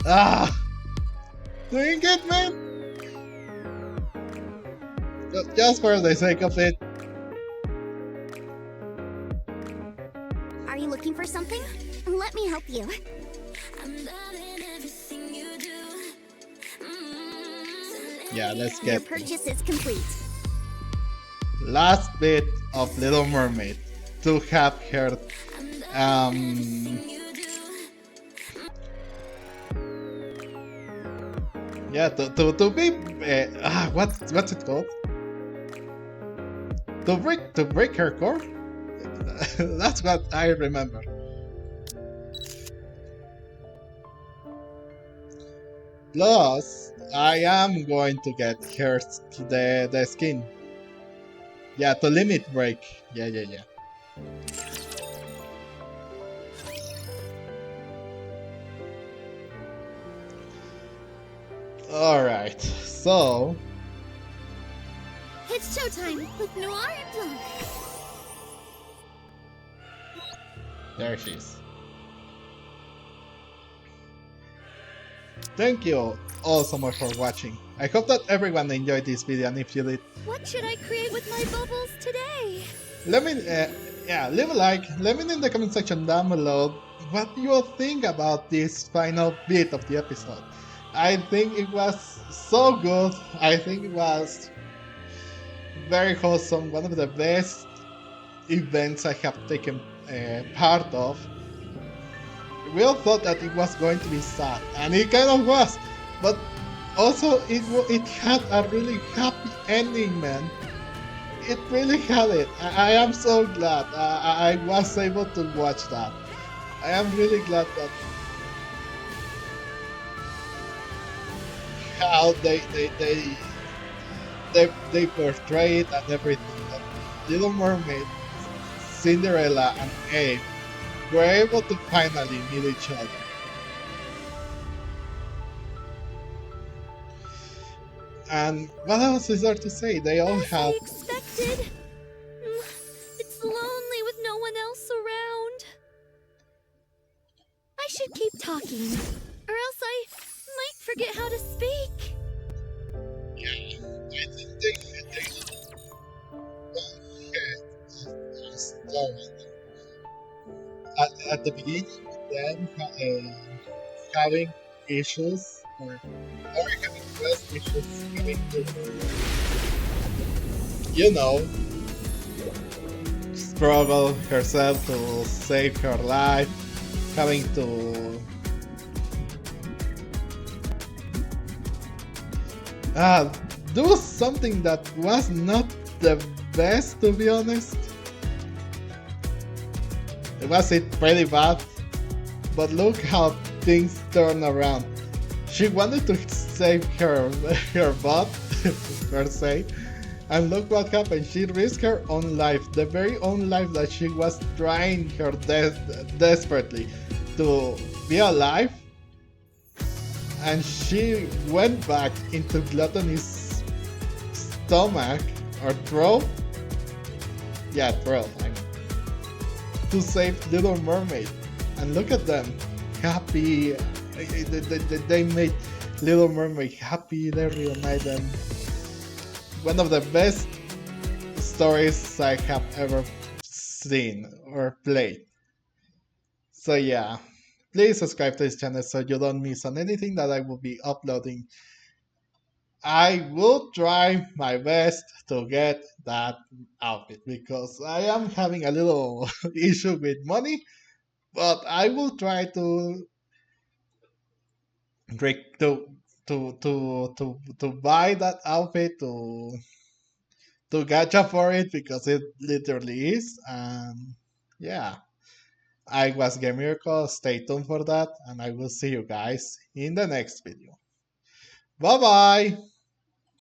Ah, dang it, man. Just for the sake of it. Are you looking for something? Let me help you. I'm loving everything you Yeah, let's Your get purchase is complete. last bit of Little Mermaid to have her um yeah to be what's it called, to break her core. That's what I remember. Plus I am going to get her the skin. Yeah, to limit break. Yeah. All right, so It's showtime with Noir and Blanc. there she is. Thank you all so much for watching. I hope that everyone enjoyed this video, and if you did, What should I create with my bubbles today? let me leave a like, let me know in the comment section down below what you think about this final bit of the episode. I think it was so good. I think it was very wholesome, one of the best events I have taken part of. We all thought that it was going to be sad, and it kind of was, but also it had a really happy ending, man. It really had it. I am so glad I was able to watch that. I am really glad that how they portray it and everything. That Little Mermaid, Cinderella, and Abe were able to finally meet each other. And what else is there to say? They all As have. I expected. It's lonely with no one else around. I should keep talking, or else I might forget how to speak. Yeah, I think they story. At the beginning, them having issues or having trust issues, having to, you know, struggle herself to save her life, having to uh, do something that was not the best, to be honest. It was pretty bad, but look how things turn around. She wanted to save her butt, per se, and look what happened. She risked her own life, the very own life that she was trying her desperately to be alive, and she went back into Gluttony's stomach or throat. Yeah, throat. I mean, to save Little Mermaid, and look at them, happy. They made Little Mermaid happy. They reunite them. One of the best stories I have ever seen or played. So yeah, please subscribe to this channel so you don't miss on anything that I will be uploading. I will try my best to get that outfit because I am having a little issue with money, but I will try to break to buy that outfit to gacha for it because it literally is. And yeah, I was Game Miracle. Stay tuned for that, and I will see you guys in the next video. Bye bye.